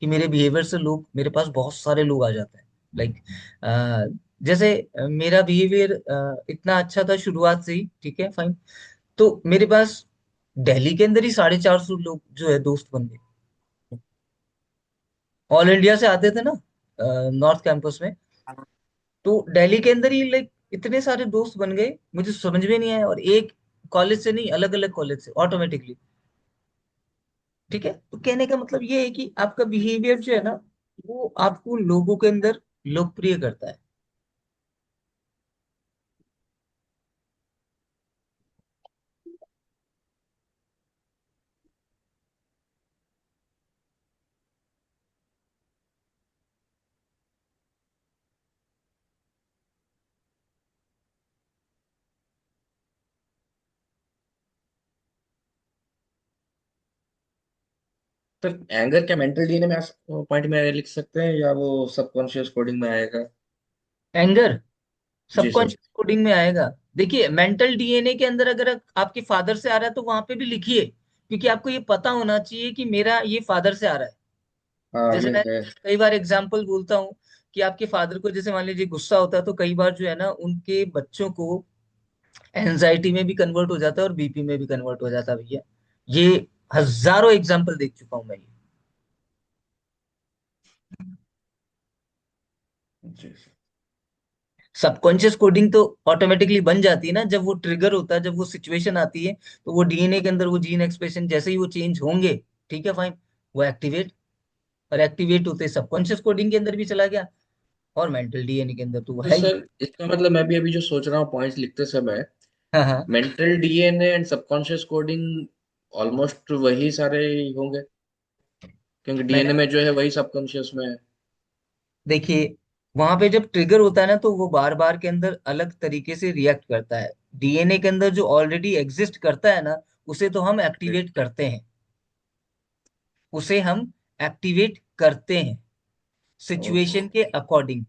कि मेरे बिहेवियर से लोग, मेरे पास बहुत सारे लोग आ जाते हैं। लाइक जैसे मेरा बिहेवियर इतना अच्छा था शुरुआत से ही, ठीक है, फाइन। तो मेरे पास दिल्ली के अंदर ही 450 लोग जो है दोस्त बन गए, ऑल इंडिया से आते थे ना नॉर्थ कैंपस में। तो दिल्ली के अंदर ही लाइक इतने सारे दोस्त बन गए, मुझे समझ में नहीं आया। और एक कॉलेज से नहीं, अलग अलग कॉलेज से ऑटोमेटिकली। ठीक है, तो कहने का मतलब ये है कि आपका बिहेवियर जो है ना, वो आपको लोगों के अंदर लोकप्रिय करता है। सर एंगर क्या मेंटल डीएनए में पॉइंट में लिख सकते हैं या वो सबकॉन्शियस कोडिंग में आएगा? एंगर जी सर। सबकॉन्शियस कोडिंग में आएगा। देखिए मेंटल डीएनए के अंदर अगर आपके फादर से आ रहा है तो वहां पे भी लिखिए, क्योंकि आपको ये पता होना चाहिए कि मेरा ये फादर से आ रहा है। हाँ जैसे ये मैं है। कई बार एग्जाम्पल बोलता हूँ कि आपके फादर को जैसे मान लीजिए गुस्सा होता है, तो कई बार जो है ना उनके बच्चों को एंजाइटी में भी कन्वर्ट हो जाता है और बीपी में भी कन्वर्ट हो जाता है भैया। ये हजारों एग्जाम्पल देख चुका हूं मैं ये। जी सर। सबकॉन्शियस कोडिंग तो ऑटोमेटिकली बन जाती है ना जब वो ट्रिगर होता है, जब वो सिचुएशन आती है, तो वो डीएनए के अंदर वो जीन एक्सप्रेशन जैसे ही वो चेंज होंगे, ठीक है, फाइन, वो एक्टिवेट, और एक्टिवेट होते सबकॉन्शियस कोडिंग के अंदर भी चला गया, और मेंटल डीएनए के अंदर तो वो तो है ही। सर इसका मतलब मैं भी अभी जो सोच रहा हूँ पॉइंट्स लिखते समय, हाँ हाँ। Mental DNA and subconscious coding almost वही सारे ही होंगे, क्योंकि मैंने, डीएनए में जो है वही सबकॉन्शियस में है। देखिए वहां पे जब ट्रिगर होता है ना, तो वो बार बार के अंदर अलग तरीके से रिएक्ट करता है। डीएनए के अंदर जो ऑलरेडी एग्जिस्ट करता है ना, उसे तो हम एक्टिवेट करते हैं, उसे हम एक्टिवेट करते हैं ओके। सिचुएशन के अकॉर्डिंग।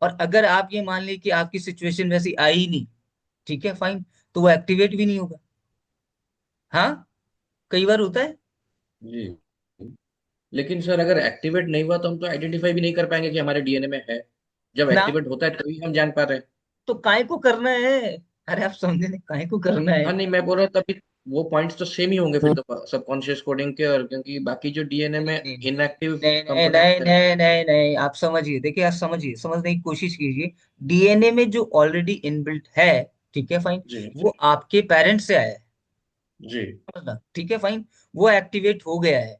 और अगर आप ये मान लीजिए कि आपकी सिचुएशन वैसी आई ही नहीं, ठीक है, फाइन, तो वो एक्टिवेट भी नहीं होगा। हाँ, कई बार होता है। जी। लेकिन सर अगर एक्टिवेट नहीं हुआ तो हम तो आइडेंटिफाई भी नहीं कर पाएंगे कि हमारे डीएनए में है। जब ना, एक्टिवेट होता है तभी हम जान पा रहे हैं। तो काय को करना है? अरे आप समझे नहीं, काय को करना है? हाँ नहीं, मैं बोल रहा हूँ तभी वो पॉइंट्स तो सेम ही होंगे फिर तो सबकॉन्शियस कोडिंग के, और क्योंकि बाकी जो डीएनए नहीं में नहीं इनएक्टिव नहीं नहीं नहीं कंपोनेंट्स हैं। नहीं नहीं नहीं, आप समझिए, देखिए आप समझिए, समझने की कोशिश कीजिए। डीएनए में जो ऑलरेडी इनबिल्ट है, ठीक है, फाइन, जी वो आपके पेरेंट्स से आया है, जी। समझना, ठीक है, फाइन, वो एक्टिवेट हो गया है।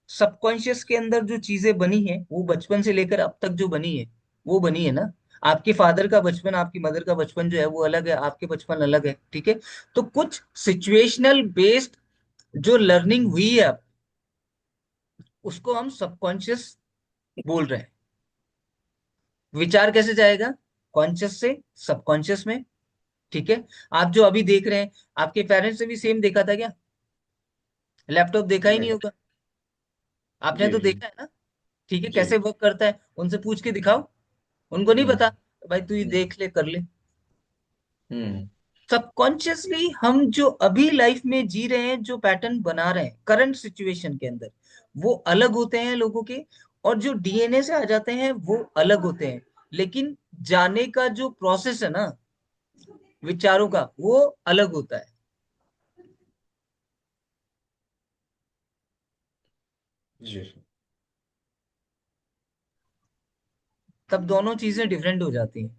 सबकॉन्शियस के अंदर जो चीजें बनी है, वो बचपन से लेकर अब तक जो बनी है, वो बनी है ना। आपके फादर का बचपन, आपकी मदर का बचपन जो है वो अलग है, आपके बचपन अलग है, ठीक है। तो कुछ सिचुएशनल बेस्ड जो लर्निंग हुई है, उसको हम सबकॉन्शियस बोल रहे हैं। विचार कैसे जाएगा? कॉन्शियस से सबकॉन्शियस में। ठीक है। आप जो अभी देख रहे हैं, आपके पेरेंट्स ने भी सेम देखा था क्या? लैपटॉप देखा ही नहीं नहीं। होगा। आपने जी तो जी देखा है ना? ठीक है, जी। कैसे वर्क करता है उनसे पूछ के दिखाओ। उनको नहीं हम्म पता, भाई तू ही हम्म देख ले, कर ले। हम्म। सबकॉन्शियसली हम जो अभी लाइफ में जी रहे हैं, जो पैटर्न बना रहे हैं करंट सिचुएशन के अंदर, वो अलग होते हैं लोगों के। और जो डीएनए से आ जाते हैं वो अलग होते हैं। लेकिन जाने का जो प्रोसेस है ना, विचारों का, वो अलग होता है। जी। तब दोनों चीजें डिफरेंट हो जाती हैं।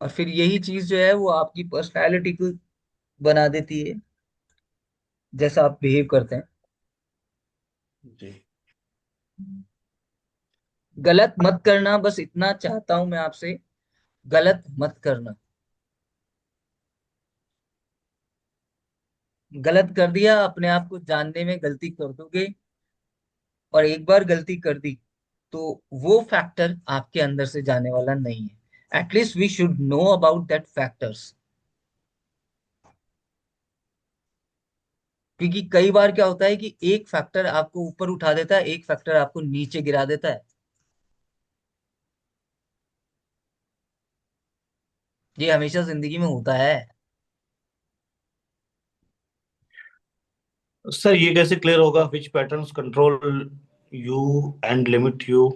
और फिर यही चीज जो है वो आपकी पर्सनालिटी को बना देती है, जैसा आप बिहेव करते हैं। जी। गलत मत करना, बस इतना चाहता हूं मैं आपसे। गलत मत करना। गलत कर दिया, अपने आप को जानने में गलती कर दोगे। और एक बार गलती कर दी तो वो फैक्टर आपके अंदर से जाने वाला नहीं है। At least we should know about that factors. क्योंकि कई बार क्या होता है कि एक फैक्टर आपको ऊपर उठा देता है, एक फैक्टर आपको नीचे गिरा देता है। ये हमेशा जिंदगी में होता है। सर ये कैसे क्लियर होगा which patterns control you and limit you?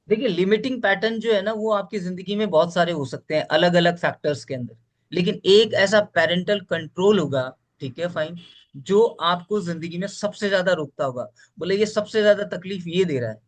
देखिए, लिमिटिंग पैटर्न जो है ना, वो आपकी जिंदगी में बहुत सारे हो सकते हैं अलग अलग फैक्टर्स के अंदर। लेकिन एक ऐसा पेरेंटल कंट्रोल होगा, ठीक है फाइन, जो आपको जिंदगी में सबसे ज्यादा रोकता होगा। बोले ये सबसे ज्यादा तकलीफ ये दे रहा है।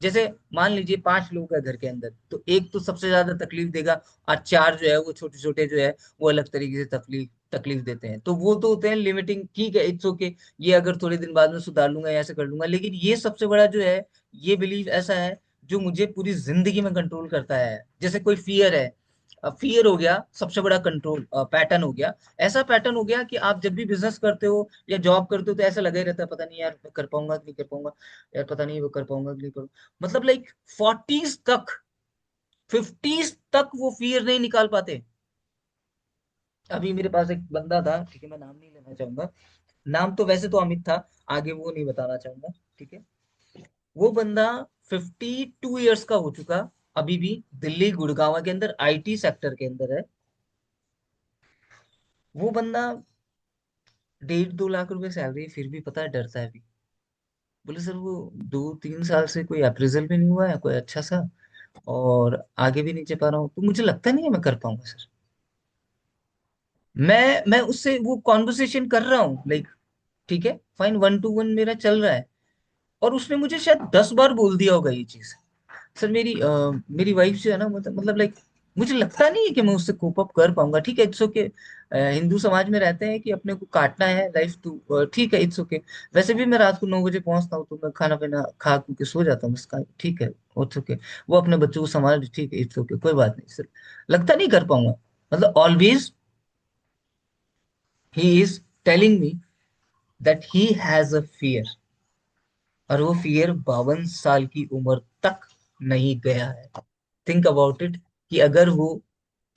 जैसे मान लीजिए 5 लोग हैं घर के अंदर, तो एक तो सबसे ज्यादा तकलीफ देगा, और 4 जो है वो छोटे छोटे जो है वो अलग तरीके से तकलीफ तकलीफ देते हैं। तो वो तो होते हैं लिमिटिंग। ठीक है, इट्स ओके, ये अगर थोड़े दिन बाद में सुधार लूंगा या ऐसे कर लूंगा। लेकिन ये सबसे बड़ा जो है, ये बिलीव ऐसा है जो मुझे पूरी जिंदगी में कंट्रोल करता है। जैसे कोई फियर है, फियर हो गया सबसे बड़ा कंट्रोल पैटर्न हो गया। ऐसा पैटर्न हो गया कि आप जब भी बिजनेस करते हो या जॉब करते हो तो ऐसा लगा ही रहता है, पता नहीं यार मैं कर पाऊंगा कि नहीं कर पाऊंगा, यार पता नहीं वो कर पाऊंगा कि नहीं कर। मतलब लाइक 40s तक, 50s तक वो फियर नहीं निकाल पाते। अभी मेरे पास एक बंदा था, ठीक है, मैं नाम नहीं लेना चाहूंगा। नाम तो वैसे तो अमित था, आगे वो नहीं बताना चाहूंगा। ठीक है। वो बंदा 52 ईयर्स का हो चुका, अभी भी दिल्ली गुड़गांव के अंदर आईटी सेक्टर के अंदर है। वो बंदा 1.5-2 लाख रुपए सैलरी, फिर भी पता है डरता है अभी। बोले सर वो 2-3 साल से कोई अप्रेजल भी नहीं हुआ है कोई अच्छा सा, और आगे भी नहीं चल पा रहा हूँ, तो मुझे लगता नहीं है मैं कर पाऊंगा सर। मैं उससे वो कॉन्वर्सेशन कर रहा हूँ, लाइक ठीक है फाइन, 1-to-1 मेरा चल रहा है। और उसने मुझे शायद 10 बार बोल दिया होगा ये चीज। सर मेरी वाइफ जो है ना, मतलब लाइक मुझे लगता नहीं है कि मैं उससे कोप अप कर पाऊंगा। ठीक है, इट्स ओके। हिंदू समाज में रहते हैं कि अपने को काटना है लाइफ, तो ठीक है, इट्स ओके। वैसे भी मैं रात को 9 बजे पहुंचता हूँ, तो मैं खाना पीना खा के सो जाता हूँ, उसका ठीक है, इट्स ओके। वो अपने बच्चों को संभाल, ठीक है, इट्स ओके, कोई बात नहीं सर। लगता नहीं कर पाऊंगा। मतलब always he is telling me that he has a fear. और वो फियर 52 साल की उम्र तक नहीं गया है। थिंक अबाउट इट, कि अगर वो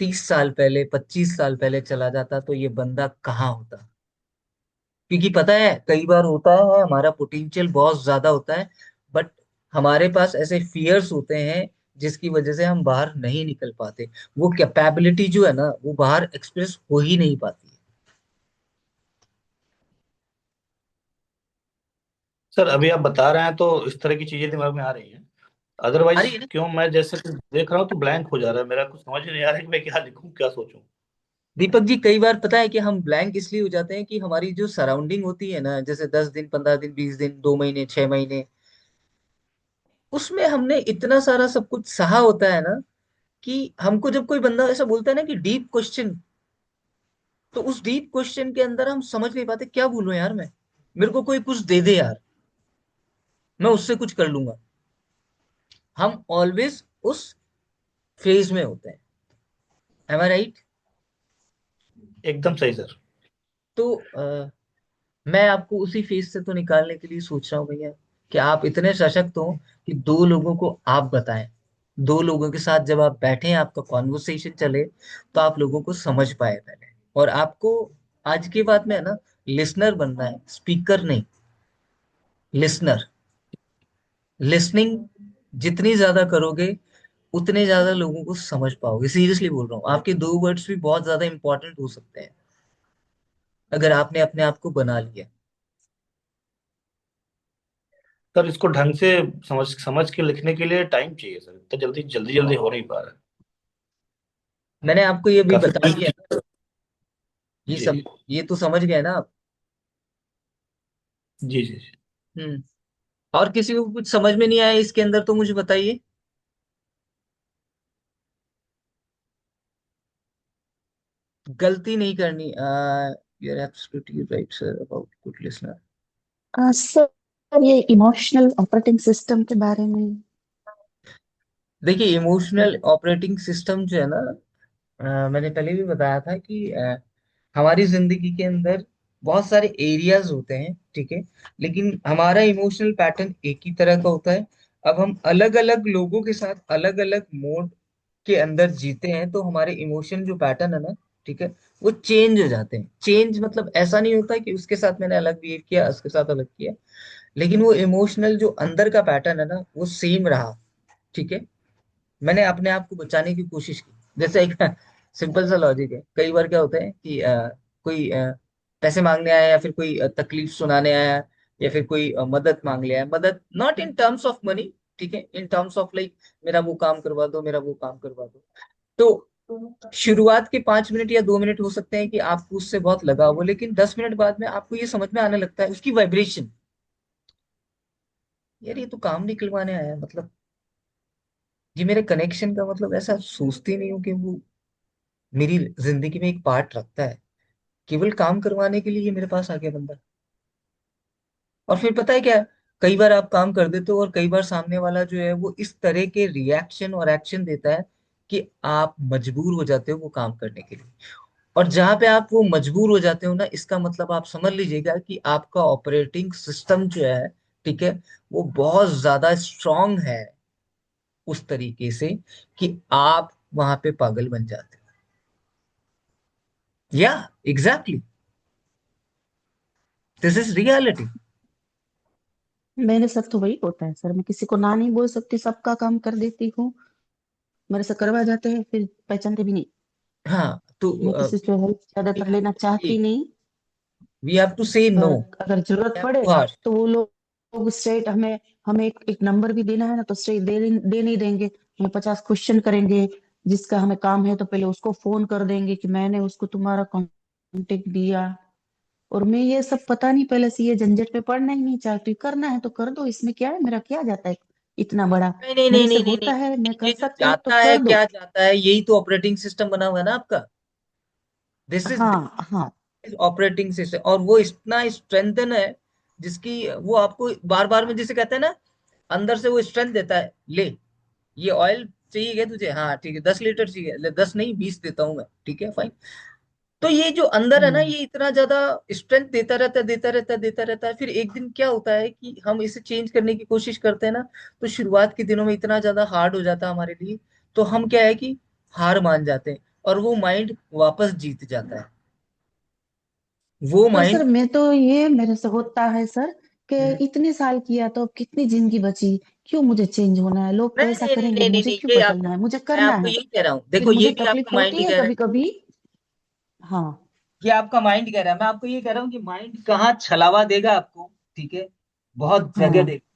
30 साल पहले, 25 साल पहले चला जाता तो ये बंदा कहाँ होता। क्योंकि पता है कई बार होता है हमारा पोटेंशियल बहुत ज्यादा होता है, बट हमारे पास ऐसे फियर्स होते हैं जिसकी वजह से हम बाहर नहीं निकल पाते। वो कैपेबिलिटी जो है ना, वो बाहर एक्सप्रेस हो ही नहीं पाती है। सर अभी आप बता रहे हैं तो इस तरह की चीजें दिमाग में आ रही हैं। आ अदरवाइज रही है ना? क्यों मैं जैसे कुछ देख रहा हूँ तो ब्लैंक हो जा रहा है, मेरा कुछ समझ नहीं आ रहा है कि मैं क्या लिखूं क्या सोचूं। दीपक जी, कई बार पता है कि हम ब्लैंक इसलिए हो जाते हैं कि हमारी जो सराउंडिंग होती है ना, जैसे 10 दिन, 15 दिन, 20 दिन, 2 महीने, 6 महीने, उसमें हमने इतना सारा सब कुछ सहा होता है ना, कि हमको जब कोई बंदा ऐसा बोलता है ना कि डीप क्वेश्चन, तो उस डीप क्वेश्चन के अंदर हम समझ नहीं पाते क्या बोलूं यार मैं, मेरे को कोई कुछ दे दे यार। मैं उससे कुछ कर लूंगा। हम ऑलवेज उस फेज में होते हैं। M I right? एकदम सही सर। तो मैं आपको उसी फेज से तो निकालने के लिए सोच रहा हूँ भैया, कि आप इतने सशक्त हो कि दो लोगों को आप बताएं। दो लोगों के साथ जब आप बैठे, आपका कॉन्वर्सेशन चले, तो आप लोगों को समझ पाए पहले। और आपको आज के बाद में है ना, लिसनर बनना है, स्पीकर नहीं, लिसनर। लिसनिंग जितनी ज्यादा करोगे, उतने ज्यादा लोगों को समझ पाओगे। सीरियसली बोल रहा हूँ, आपके दो वर्ड्स भी बहुत ज्यादा इंपॉर्टेंट हो सकते हैं अगर आपने अपने आप को बना लिया। सर इसको ढंग से समझ समझ के लिखने के लिए टाइम चाहिए सर, इतना जल्दी जल्दी जल्दी हो नहीं पा रहा है। मैंने आपको ये भी काफी बता टाइम। दिया। ये जी सब, ये तो समझ गए ना आप? जी जी जी। हम्म। और किसी को कुछ समझ में नहीं आया इसके अंदर तो मुझे बताइए। गलती नहीं करनी। You are absolutely right sir about good listener. Sir ये इमोशनल ऑपरेटिंग सिस्टम के बारे में। देखिए, इमोशनल ऑपरेटिंग सिस्टम जो है ना, मैंने पहले भी बताया था कि हमारी जिंदगी के अंदर बहुत सारे एरियाज होते हैं, ठीक है, लेकिन हमारा इमोशनल पैटर्न एक ही तरह का होता है। अब हम अलग अलग लोगों के साथ अलग अलग मोड के अंदर जीते हैं, तो हमारे इमोशन जो पैटर्न है ना, ठीक है, वो चेंज हो जाते हैं। चेंज मतलब ऐसा नहीं होता कि उसके साथ मैंने अलग बिहेव किया, उसके साथ अलग किया, लेकिन वो इमोशनल जो अंदर का पैटर्न है ना, वो सेम रहा। ठीक है। मैंने अपने आप को बचाने की कोशिश की। जैसे एक सिंपल सा लॉजिक है, कई बार क्या होता है कि कोई पैसे मांगने आया, या फिर कोई तकलीफ सुनाने आया, या फिर कोई मदद मांग लिया है। मदद not in terms of money, ठीक है, इन टर्म्स ऑफ लाइक मेरा वो काम करवा दो, मेरा वो काम करवा दो। तो शुरुआत के 5 मिनट या 2 मिनट हो सकते हैं कि आपको उससे बहुत लगाव हो, लेकिन 10 मिनट बाद में आपको ये समझ में आने लगता है उसकी वाइब्रेशन, यार ये तो काम निकलवाने आया है, मतलब ये मेरे कनेक्शन का मतलब ऐसा सोचती नहीं हूँ कि वो मेरी जिंदगी में एक पार्ट रखता है। केवल काम करवाने के लिए ये मेरे पास आ गया बंदा। और फिर पता है क्या, कई बार आप काम कर देते हो और कई बार सामने वाला जो है वो इस तरह के रिएक्शन और एक्शन देता है कि आप मजबूर हो जाते हो वो काम करने के लिए। और जहां पे आप वो मजबूर हो जाते हो ना, इसका मतलब आप समझ लीजिएगा कि आपका ऑपरेटिंग सिस्टम जो है, ठीक है, वो बहुत ज्यादा स्ट्रांग है उस तरीके से कि आप वहां पे पागल बन जाते हो। या एग्जैक्टली, दिस इज रियलिटी। मेरे साथ तो वही होता है सर, मैं किसी को ना नहीं बोल सकती, सबका काम कर देती हूँ, मेरे से करवा जाते हैं, फिर पहचानते भी नहीं। हाँ, तो मैं किसी से हेल्प ज्यादातर लेना चाहती नहीं। वी हैव टू से नो, पर अगर जरूरत पड़े टू हार्श। तो वो लोग स्ट्रेट हमें हमें एक नंबर भी देना है ना, तो स्ट्रेट दे नहीं देंगे, हमें 50 क्वेश्चन करेंगे। जिसका हमें काम है तो पहले उसको फोन कर देंगे कि मैंने उसको तुम्हारा कांटेक्ट दिया। और मैं ये सब पता नहीं, पहले से ये झंझट में पड़ना ही नहीं चाहती। करना है तो कर दो, इसमें क्या है, मेरा क्या जाता है इतना बड़ा। नहीं नहीं नहीं मेरे से नहीं नहीं होता नहीं, है, मैं कर ये जो सकती हूँ तो जाता है, कर दो। क्या जाता है, यही तो ऑपरेटिंग सिस्टम बना हुआ है ना आपका। दिस इज हाँ हाँ। ऑपरेटिंग सिस्टम, और वो इतना स्ट्रेंथन है जिसकी वो आपको बार बार में, जिसे कहते हैं ना, अंदर से वो स्ट्रेंथ देता है। ले, ये ऑयल चाहिए क्या तुझे? हाँ ठीक है, 10 लीटर चाहिए, ले 10 नहीं 20 देता हूँ मैं, ठीक है फाइन। तो ये जो अंदर है ना, हम्म। ये इतना ज्यादा स्ट्रेंथ देता रहता है, देता रहता है, देता रहता है। फिर एक दिन क्या होता है कि हम इसे चेंज करने की कोशिश करते हैं ना, तो शुरुआत के दिनों में इतना ज्यादा हार्ड हो जाता है हमारे लिए, तो हम क्या है कि हार मान जाते हैं, और वो माइंड वापस जीत जाता है। वो पर सर माइंड। मैं तो ये मेरे से होता है सर, कि इतने साल किया तो अब कितनी जिंदगी बची, क्यों मुझे चेंज होना है, लोग तो नहीं ऐसा नहीं नहीं करेंगे, नहीं नहीं मुझे नहीं, क्यों ये बदलना आपको, है, मुझे मैं करना आपको है। यही कह रहा हूँ, फिर देखो ये मुझे भी तकलीफ आपका माइंड होती ही है कह रहा कभी है। कभी। हाँ। ये आपका माइंड कह रहा है, मैं आपको ये कह रहा हूँ कि माइंड कहाँ छलावा देगा आपको, ठीक है, बहुत जगह हाँ। देगा।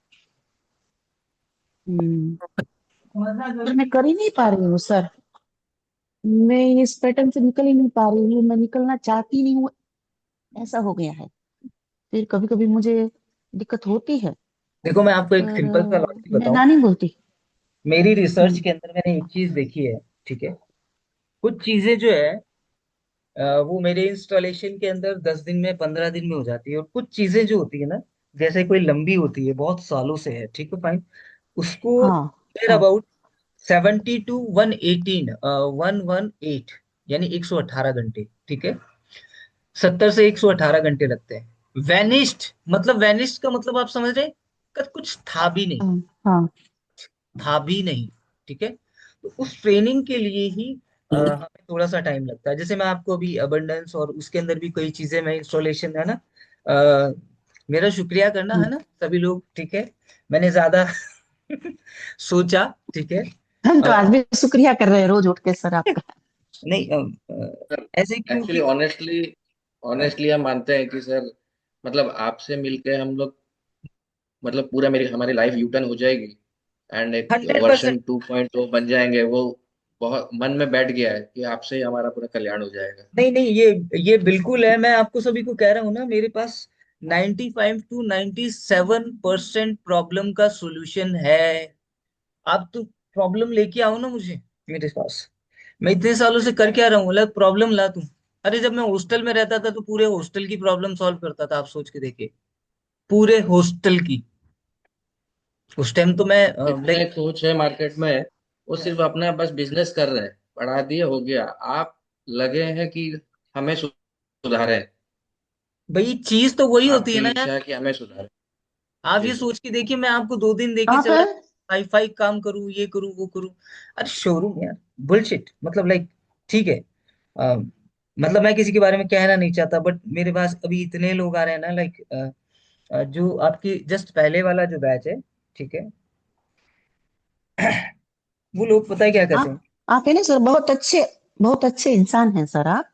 हम्म। समझना पर जरूरी मैं कर ही नहीं पा रही हूँ सर, मैं इस पैटर्न से निकल ही नहीं पा रही हूँ, मैं निकलना चाहती नहीं हूँ, ऐसा हो गया है। फिर कभी कभी मुझे दिक्कत होती है, देखो, मैं आपको एक पर सिंपल सा लॉजिक मैं बताऊं। ना नहीं बोलती। मेरी रिसर्च हम्म। के अंदर मैंने एक चीज देखी है, ठीक है, कुछ चीजें जो है वो मेरे इंस्टॉलेशन के अंदर 10 दिन में 15 दिन में हो जाती है, और कुछ चीजें जो होती है ना, जैसे कोई लंबी होती है, बहुत सालों से है, ठीक है फाइन, उसको हाँ देर हाँ अबाउट 70 to 118, 118, यानी 118 घंटे, ठीक है, 70 से 118 घंटे लगते हैं। वेनिस्ड, मतलब वेनिस्ड का मतलब आप समझ रहे हैं, कुछ था भी नहीं, हाँ हाँ। था भी नहीं, ठीक है। तो उस ट्रेनिंग के लिए ही हमें थोड़ा सा टाइम लगता है। जैसे मैं आपको अभी अबंडेंस और उसके अंदर भी कई चीजें, मैं इंस्टॉलेशन है ना, अ, मेरा शुक्रिया करना है ना सभी लोग, ठीक है, मैंने ज्यादा सोचा, ठीक है। हम तो अ, आज भी शुक्रिया कर रहे हैं रोज उठ के सर आपका। नहीं, ऐसे एक्चुअली क्योंकि ऑनेस्टली ऑनेस्टली हम मानते हैं कि सर, मतलब आपसे मिलके हम लोग, मतलब पूरा मेरी हमारी लाइफ यूटर्न हो जाएगी, एंड एक 100%। वर्जन 2.0 बन जाएंगे वो। बहुत मन में बैठ गया है कि आपसे ही हमारा पूरा कल्याण हो जाएगा। नहीं नहीं, ये बिल्कुल है, मैं आपको सभी को कह रहा हूँ ना, मेरे पास 95 to 97% प्रॉब्लम का सॉल्यूशन है। आप तो प्रॉब्लम लेके आओ ना मुझे, मेरे पास, मैं इतने सालों से कर क्या रहा हूँ, मतलब प्रॉब्लम ला तुम। अरे जब मैं हॉस्टल में रहता था तो पूरे हॉस्टल की प्रॉब्लम सॉल्व करता था, आप सोच के देखिए, पूरे हॉस्टल की। उस टाइम तो मैं इतना लाइक, एक सोच है मार्केट में, वो सिर्फ अपना बस बिजनेस कर रहे हैं, बढ़ा दिए हो गया। आप लगे हैं कि हमें सुधारें। भाई चीज तो वही होती है आपकी ना यार। इच्छा है कि हमें सुधारें। आप जी ये सर। सोच के देखिए, मैं आपको 2 दिन देके आप चल है। रहा, हाई फाई काम करूँ, ये करूँ, वो करूँ। अरे शोरूम यार, बुलशिट, मतलब लाइक, ठीक है, मतलब मैं किसी के बारे में कहना नहीं चाहता, बट मेरे पास अभी इतने लोग आ रहे हैं ना, लाइक जो आपकी जस्ट पहले वाला जो बैच है, ठीक है, वो लोग पता है क्या कहते हैं, आप है ना सर, बहुत अच्छे इंसान हैं सर आप।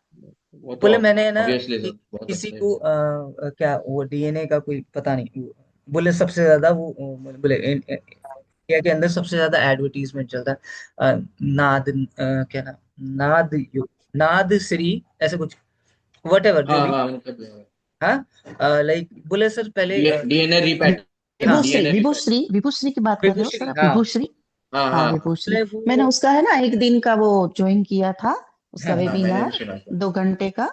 वो तो बोले मैंने ना ऑब्वियसली सर, बहुत किसी अच्छे को हैं। क्या वो डीएनए का कोई पता नहीं, बोले सबसे ज्यादा वो बोले इंडिया के अंदर सबसे ज्यादा एडवर्टीजमेंट चलता है, नाद क्या नाम, नाद नाद श्री, ऐसे कुछ, वट एवर जो हाँ भी। हाँ, उनका भी है। हाँ, लाइक बोले सर पहले डीएनए रीपैटर्न, हाँ, विभूश्री डीएनए विभूश्री रीपैटर्न। विभूश्री की बात कर रहे हो सर विभूश्री, आप? हाँ, विभूश्री। हाँ हाँ हाँ विभूश्री। बोले मैंने वो, उसका है ना एक दिन का वो ज्वाइन किया था, उसका हाँ हाँ, हाँ, मैंने भी वेबिनार, सुना था। 2 घंटे का।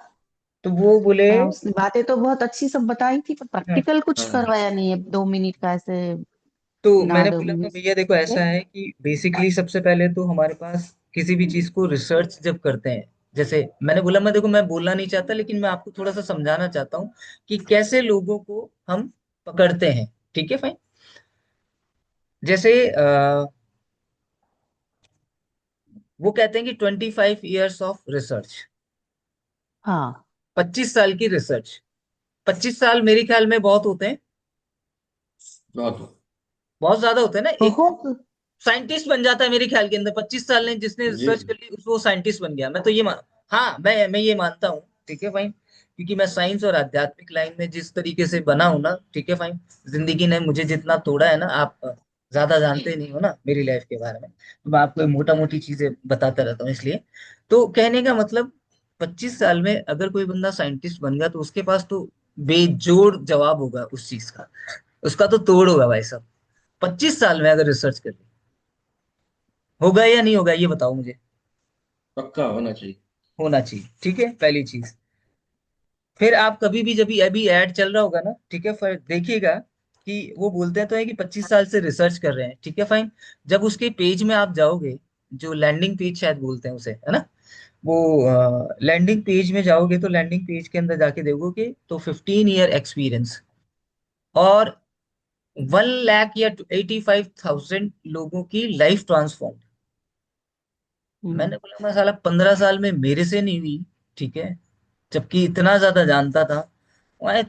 तो वो बोले, हाँ, उसने बातें तो बहुत अच्छी सब बताई थी, पर हाँ, प्रैक्टिकल कुछ हाँ करवाया नहीं है, 2 मिनट का ऐसे तो मैंने नाद बोला था म्यूजिक भैया देखो से। ऐसा है कि बेसिकली सबसे पहले तो हमारे पास किसी भी चीज को रिसर्च जब करते हैं, जैसे मैंने बोला, मैं देखो मैं बोलना नहीं चाहता, लेकिन मैं आपको थोड़ा सा समझाना चाहता हूँ कि कैसे लोगों को हम पकड़ते हैं, ठीक है फाइन। जैसे वो कहते हैं कि 25 years ऑफ रिसर्च, हाँ 25 साल की रिसर्च, 25 साल मेरे ख्याल में बहुत होते हैं, बहुत। बहुत ज्यादा होते हैं ना। एक बहुत। साइंटिस्ट बन जाता है मेरे ख्याल के अंदर 25 साल ने, जिसने जी रिसर्च कर ली वो साइंटिस्ट बन गया, मैं तो ये मान, हाँ मैं ये मानता हूँ, ठीक है फाइन, क्योंकि मैं साइंस और आध्यात्मिक लाइन में जिस तरीके से बना हूं ना, ठीक है फाइन, जिंदगी ने मुझे जितना तोड़ा है ना, आप ज्यादा जानते नहीं हो ना मेरी लाइफ के बारे में, तो मैं आपको मोटा मोटी चीजें बताता रहता हूँ, इसलिए तो कहने का मतलब, 25 साल में अगर कोई बंदा साइंटिस्ट बन गया तो उसके पास तो बेजोड़ जवाब होगा उस चीज का, उसका तो तोड़ होगा भाई साहब, 25 साल में अगर रिसर्च कर ली, होगा या नहीं होगा ये बताओ मुझे। पक्का होना चाहिए। होना चाहिए, ठीक है, पहली चीज। फिर आप कभी भी जब भी अभी ऐड चल रहा होगा ना, ठीक है, फिर देखिएगा कि वो बोलते हैं तो है कि 25 साल से रिसर्च कर रहे हैं, ठीक है फाइन, जब उसके पेज में आप जाओगे, जो लैंडिंग पेज शायद बोलते हैं उसे, है ना, वो लैंडिंग पेज में जाओगे तो लैंडिंग पेज के अंदर जाके देखोगे तो 15 year एक्सपीरियंस और 1 लाख या 85,000 लोगों की लाइफ ट्रांसफॉर्म। हम्म। मैंने बोला मैं साला 15 साल में मेरे से नहीं हुई, ठीक है, जबकि इतना ज्यादा जानता था मैं।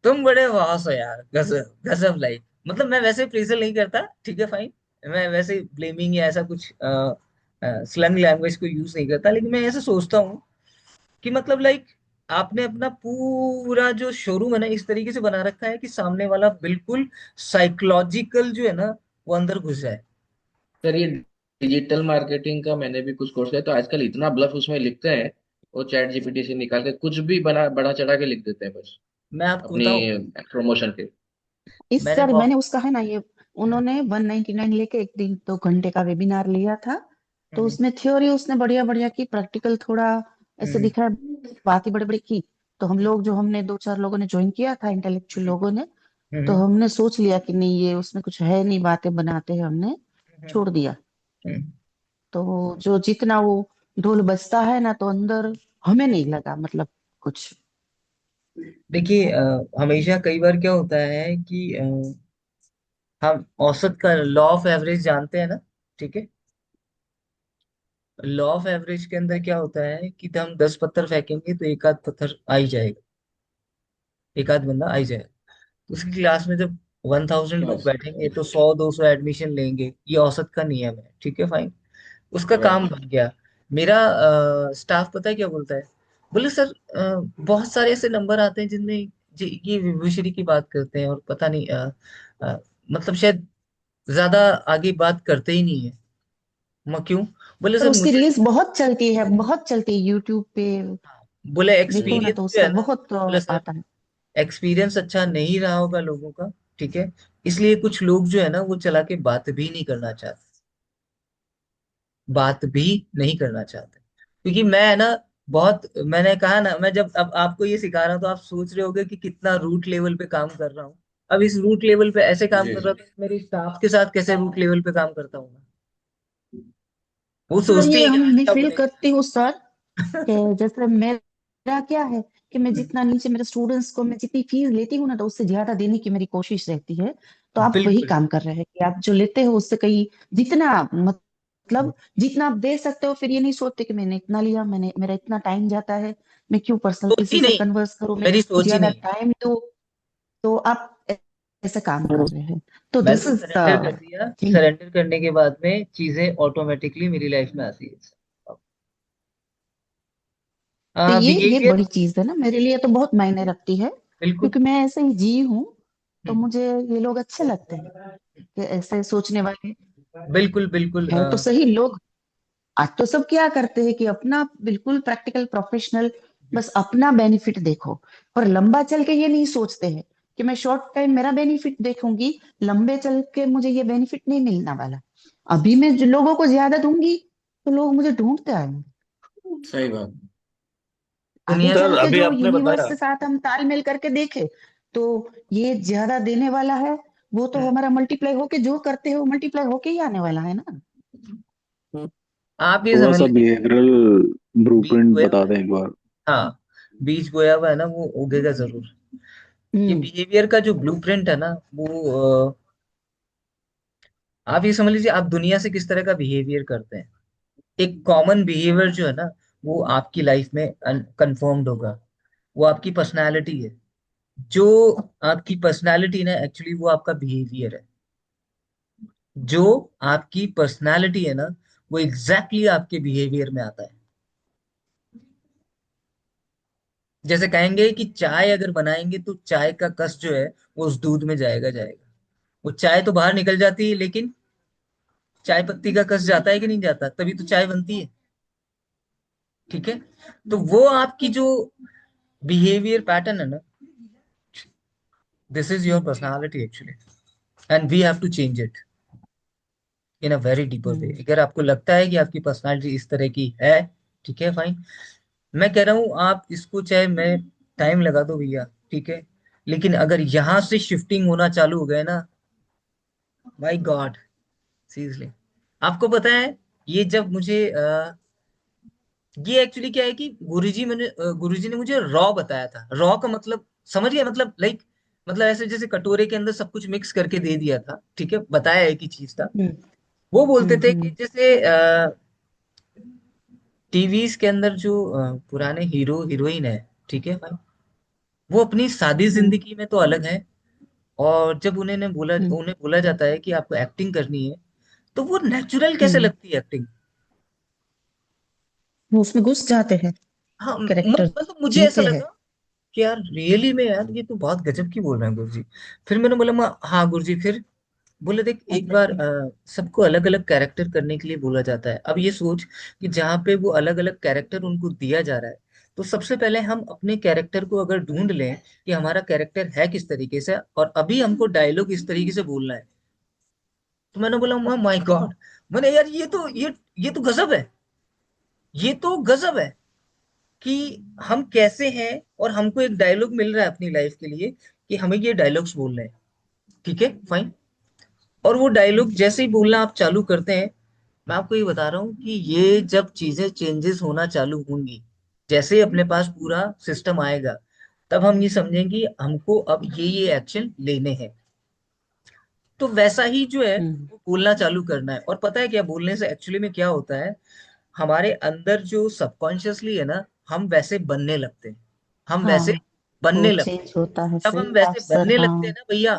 तुम बड़े वास हो यार, गजब गजब लाइक, मतलब मैं वैसे प्रेजर नहीं करता, ठीक है फाइन, मैं वैसे ब्लेमिंग या ऐसा कुछ स्लैंग लैंग्वेज को यूज नहीं करता, लेकिन मैं ऐसे सोचता हूँ कि मतलब लाइक आपने अपना पूरा जो शोरूम है ना इस तरीके से बना रखा है कि सामने वाला बिल्कुल साइकोलॉजिकल जो है ना वो अंदर घुस जाए। सर, ये डिजिटल मार्केटिंग का मैंने भी कुछ कोर्स किया, तो आजकल इतना ब्लफ उसमें लिखते हैं, वो चैट जीपीटी से निकाल के कुछ भी बना बढ़ा चढ़ा के लिख देते हैं बस, मैं आपको अपनी बताऊं, प्रमोशन के। इस मैंने सर बहुत, मैंने उसका है ना ये, उन्होंने 199 लेके एक दिन 2 घंटे का वेबिनार लिया था। तो हम्म, उसमें थ्योरी उसने बढ़िया बढ़िया की, प्रैक्टिकल थोड़ा ऐसे हम्म, दिखा, बात ही बड़ी बड़ी की। तो हम लोग जो हमने 2-4 लोगों ने ज्वाइन किया था, इंटेलेक्चुअल लोगों ने, तो हम्म हमने सोच लिया कि नहीं ये उसमें कुछ है नहीं, बातें बनाते हैं, हमने हम्म छोड़ दिया। हम्म। तो जो जितना वो ढोल बजता है ना, तो अंदर हमें नहीं लगा मतलब कुछ। देखिए हमेशा कई बार क्या होता है कि हम औसत का लॉ ऑफ एवरेज जानते हैं ना, ठीक है। लॉ ऑफ एवरेज के अंदर क्या होता है कि हम 10 पत्थर फेंकेंगे तो एक आध पत्थर आ ही जाएगा, एक आध बंदा आ ही जाएगा। उसकी क्लास में जब 1000 लोग बस। बैठेंगे तो 100-200 एडमिशन लेंगे, ये औसत का नियम है, ठीक है फाइन। उसका काम राइट। बन गया। मेरा स्टाफ पता है क्या बोलता है, बोले सर बहुत सारे ऐसे नंबर आते हैं जिनमें ये विभूषरी की बात करते हैं और पता नहीं मतलब शायद ज्यादा आगे बात करते ही नहीं है। मैं क्यों? बोले पर सर उसकी मुझे, रील्स बहुत चलती है, बहुत चलती है यूट्यूब पे। बोले देखो ना एक्सपीरियंस तो जो उसका है ना, बहुत बोले सर आता है। एक्सपीरियंस अच्छा नहीं रहा होगा लोगों का, ठीक है, इसलिए कुछ लोग जो है ना वो चला के बात भी नहीं करना चाहते, बात भी नहीं करना चाहते। क्योंकि मैं है ना, बहुत मैंने कहा ना, मैं जब अब आपको ये सिखा रहा हूँ तो आप सोच रहे होगे कि कितना रूट लेवल पे काम कर रहा हूँ। अब इस रूट लेवल पे ऐसे काम जी कर रहा जी। था, मेरे स्टाफ के साथ कैसे रूट लेवल पे काम करता हूँ मैं? वो सर सोचती ये है कि हम आज मैं क्या फील बोलेंगे। करती हूँ सर, कि जैसे मेरा क्या है कि मैं जितना नीचे मेरे स्टूडेंट्स को मैं जितनी फीस लेती हूँ ना, तो उससे ज्यादा देने की मेरी कोशिश रहती है। तो आप वही बिल्कुल। काम कर रहे हैं कि आप जो लेते हो उससे कहीं जितना मतलब जितना आप दे सकते हो, फिर ये नहीं सोचते कि मैंने इतना लिया, मैंने मेरा इतना टाइम जाता है, मैं क्यों पर्सनल किसी सोची से नहीं, कन्वर्स करूं, मैं मेरी सोच ही ज्यादा नहीं। टाइम दूं। तो आप ऐसा काम कर रहे हैं, तो मैंने दिस तो इज सरेंडर कर दिया, थिंग। सरेंडर करने के बाद में चीजें ऑटोमेटिकली मेरी लाइफ में आती तो है। ये बिहेवियर, बड़ी चीज है ना, मेरे लिए तो बहुत मायने रखती है, बिल्कुल। क्योंकि मैं ऐसे ही जी हूँ। तो हम्म, मुझे ये लोग अच्छे लगते हैं कि ऐसे सोचने वाले बिल्कुल बिल्कुल है तो सही लोग। आज तो सब क्या करते हैं कि अपना बिल्कुल प्रैक्टिकल प्रोफेशनल, बस अपना बेनिफिट देखो, पर लंबा चल के ये नहीं सोचते हैं कि मैं शॉर्ट टाइम मेरा बेनिफिट देखूंगी, लंबे चल के मुझे ये बेनिफिट नहीं मिलने वाला। अभी मैं जो लोगों को ज्यादा दूंगी तो लोग मुझे ढूंढते आएंगे। सही बात। आगे दुनिया में। चल सर के अभी जो आपने यूनिवर्स बताया। के साथ हम तालमेल करके देखे, तो ये ज्यादा देने वाला है, वो तो हमारा मल्टीप्लाई होके जो करते हो मल्टीप्लाई होके ही आने वाला है ना। आप ये थोड़ा समझ सा लीजिए, बिहेवियरल बीज ब्लूप्रिंट बोया बता हुआ है। दें एक बार। हाँ, बीज बोया हुआ है ना, वो उगेगा जरूर। ये हम्म बिहेवियर का जो ब्लूप्रिंट है ना, वो आप ये समझ लीजिए आप दुनिया से किस तरह का बिहेवियर करते हैं। एक कॉमन बिहेवियर जो है ना, वो आपकी लाइफ में कंफर्म्ड होगा। वो आपकी पर्सनालिटी है। जो आपकी पर्सनालिटी ना, एक्चुअली वो आपका बिहेवियर है। जो आपकी पर्सनालिटी है ना, वो एग्जैक्टली exactly आपके बिहेवियर में आता है। जैसे कहेंगे कि चाय अगर बनाएंगे तो चाय का कस जो है वो उस दूध में जाएगा जाएगा। वो चाय तो बाहर निकल जाती है, लेकिन चाय पत्ती का कस जाता है कि नहीं जाता, तभी तो चाय बनती है, ठीक है। तो वो आपकी जो बिहेवियर पैटर्न है ना, this is your personality actually, and we have to change it in a very deeper way. Hmm अगर आपको लगता है कि आपकी पर्सनालिटी इस तरह की है, ठीक है फाइन। मैं कह रहा हूँ आप इसको चाहे मैं टाइम लगा दो भैया, ठीक है, लेकिन अगर यहाँ से शिफ्टिंग होना चालू हो गए ना, माय गॉड, सीरियसली। आपको पता है, ये जब मुझे ये एक्चुअली क्या है कि गुरुजी ने मुझे रॉ बताया था। रॉ का मतलब समझ गए, मतलब लाइक, मतलब ऐसे जैसे कटोरे के अंदर सब कुछ मिक्स करके दे दिया था, ठीक है, बताया एक ही चीज था। हम्म वो बोलते थे कि हम्म जैसे टीवीज के अंदर जो पुराने हीरो हीरोइन है, ठीक है भाई, वो अपनी सादी हम्म जिंदगी में तो अलग है, और जब हम्म उन्हें बोला जाता है कि आपको एक्टिंग करनी है, तो वो नेचुरल कैसे हम्म। लगती है एक्टिंग। वो उसमें घुस जाते हैं, हाँ कैरेक्टर मतलब मुझे ऐसा जीते हैं। लगा कि यार रियली में यार ये तो बहुत गजब की बोल रहे हैं गुरुजी। फिर मैंने बोला हाँ गुरुजी, फिर बोले देख एक बार सबको अलग अलग कैरेक्टर करने के लिए बोला जाता है। अब ये सोच कि जहाँ पे वो अलग अलग कैरेक्टर उनको दिया जा रहा है, तो सबसे पहले हम अपने कैरेक्टर को अगर ढूंढ लें कि हमारा कैरेक्टर है किस तरीके से, और अभी हमको डायलॉग इस तरीके से बोलना है। तो मैंने बोला माय गॉड, मैंने यार ये तो गजब है, ये तो गजब है कि हम कैसे हैं, और हमको एक डायलॉग मिल रहा है अपनी लाइफ के लिए कि हमें ये डायलॉग्स बोलने हैं, ठीक है फाइन। और वो डायलॉग जैसे ही बोलना आप चालू करते हैं, मैं आपको ये बता रहा हूँ कि ये जब चीजें चेंजेस होना चालू होंगी, जैसे ही अपने पास पूरा सिस्टम आएगा, तब हम ये समझेंगे हमको अब ये एक्शन लेने हैं। तो वैसा ही जो है हम्म वो बोलना चालू करना है। और पता है क्या, बोलने से एक्चुअली में क्या होता है, हमारे अंदर जो सबकॉन्शियसली है ना, हम वैसे बनने लगते हैं, हम हाँ, वैसे वो बनने लगते हैं। चेंज होता है, जब हम सही वैसे बात सर। बनने लगते हैं हाँ। ना भैया,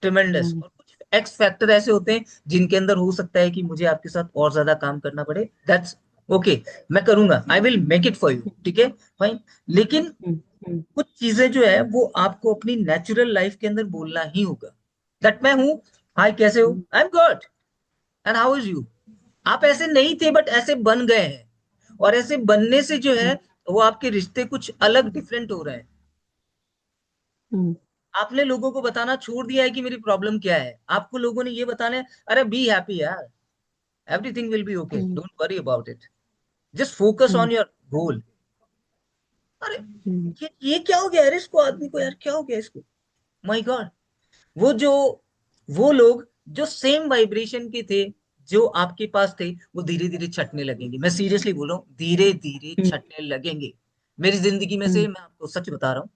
ट्रिमेंडस। हम्म और कुछ एक्स फैक्टर ऐसे होते हैं जिनके अंदर हो सकता है कि मुझे आपके साथ और ज्यादा काम करना पड़े, दैट्स ओके, मैं करूंगा, I will make it for you, ठीक है फाइन। लेकिन हम्म हम्म कुछ चीजें जो है वो आपको अपनी नेचुरल लाइफ के अंदर बोलना ही होगा। दैट मैं हूँ, हाय कैसे हो, hmm I am good, and how is you. आप ऐसे नहीं थे बट ऐसे बन गए हैं, और ऐसे बनने से जो है हम्म वो आपके रिश्ते कुछ अलग डिफरेंट हो रहे हैं। हम्म आपने लोगों को बताना छोड़ दिया है कि मेरी प्रॉब्लम क्या है, आपको लोगों ने ये बताना है, अरे बी हैप्पी यार, everything will be okay, hmm don't worry about it, just focus hmm on your goal. अरे हम्म ये क्या हो गया यार इसको, आदमी को यार क्या हो गया इसको, माय गॉड। वो जो वो लोग जो सेम वाइब्रेशन के थे, जो आपके पास थे, वो धीरे धीरे छटने लगेंगे। मैं सीरियसली बोल रहा हूँ, धीरे धीरे हम्म छटने लगेंगे। मेरी जिंदगी में से हम्म मैं आपको सच बता रहा हूँ,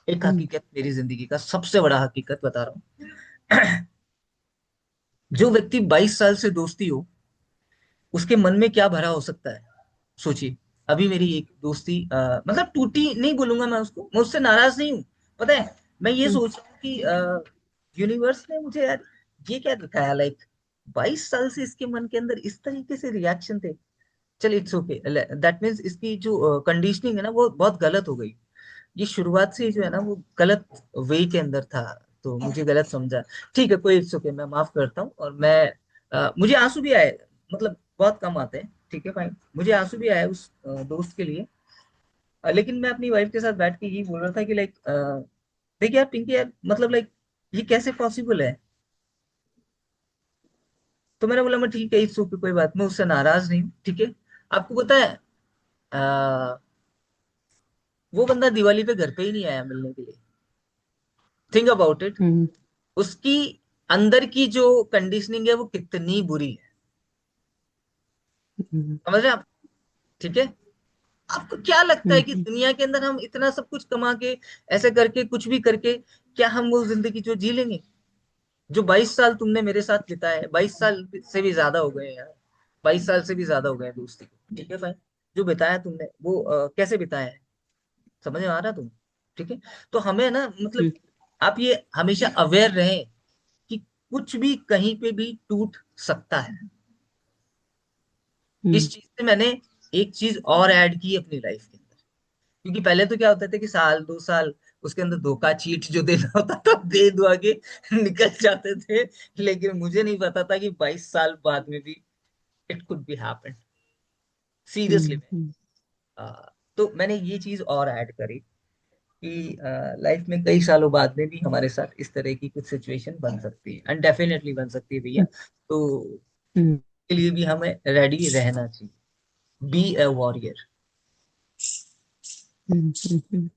एक हम्म हकीकत, मेरी जिंदगी का सबसे बड़ा हकीकत बता रहा हूँ। जो व्यक्ति 22 साल से दोस्ती हो, उसके मन में क्या भरा हो सकता है, सोचिए। अभी मेरी एक दोस्ती मतलब टूटी नहीं बोलूंगा मैं उसको, मैं उससे नाराज नहीं हूँ। पता है, मैं ये हम्म सोच रहा हूँ कि यूनिवर्स ने मुझे यार ये क्या दिखाया, लाइक 22 साल से इसके मन के अंदर इस तरीके से रिएक्शन थे। चल इट्स ओके, दैट मीन्स इसकी जो कंडीशनिंग है ना वो बहुत गलत हो गई। ये शुरुआत से ही जो है ना वो गलत वे के अंदर था, तो मुझे गलत समझा। ठीक है, कोई इट्स ओके, मैं माफ करता हूँ। और मैं मुझे आंसू भी आए, मतलब बहुत कम आते हैं, ठीक है फाइन, मुझे आंसू भी आए उस दोस्त के लिए। लेकिन मैं अपनी वाइफ के साथ बैठ के यही बोल रहा था कि लाइक देखिए यार पिंकी यार, मतलब लाइक ये कैसे पॉसिबल है। तो मैंने बोला मैं ठीक है, इट्स ओके, कोई बात, मैं उससे नाराज नहीं हूँ, ठीक है। आपको पता है, अ, वो बंदा दिवाली पे घर पे ही नहीं आया मिलने के लिए। थिंक अबाउट इट, हम्म उसकी अंदर की जो कंडीशनिंग है वो कितनी बुरी है, हम्म समझ रहे हैं आप, ठीक है। आपको क्या लगता है कि हम्म दुनिया के अंदर हम इतना सब कुछ कमा के, ऐसे करके, कुछ भी करके, क्या हम वो जिंदगी जो जी लेंगे, जो 22 साल तुमने मेरे साथ बिताए हैं, 22 साल से भी ज्यादा हो गए हैं यार, 22 साल से भी ज्यादा हो गए हैं दोस्ती को, ठीक है भाई। जो बिताया तुमने वो कैसे बिताया है, समझ में आ रहा तुम, ठीक है। तो हमें ना मतलब, हम्म आप ये हमेशा अवेयर रहें कि कुछ भी कहीं पे भी टूट सकता है। हम्म इस चीज से मैंने एक चीज और ऐड की अपनी लाइफ के अंदर, क्योंकि पहले तो क्या होता था कि साल 2 साल उसके अंदर धोखा चीट जो देना होता था दे दुआ के निकल जाते थे। लेकिन मुझे नहीं पता था कि 22 साल बाद में भी it could be happen, seriously. हम्म तो मैंने ये चीज और ऐड करी कि लाइफ में कई सालों बाद में भी हमारे साथ इस तरह की कुछ सिचुएशन बन सकती है, एंड डेफिनेटली बन सकती है भैया। तो हम्म के लिए भी हमें रेडी रहना चाहिए, बी ए वॉरियर, हम्म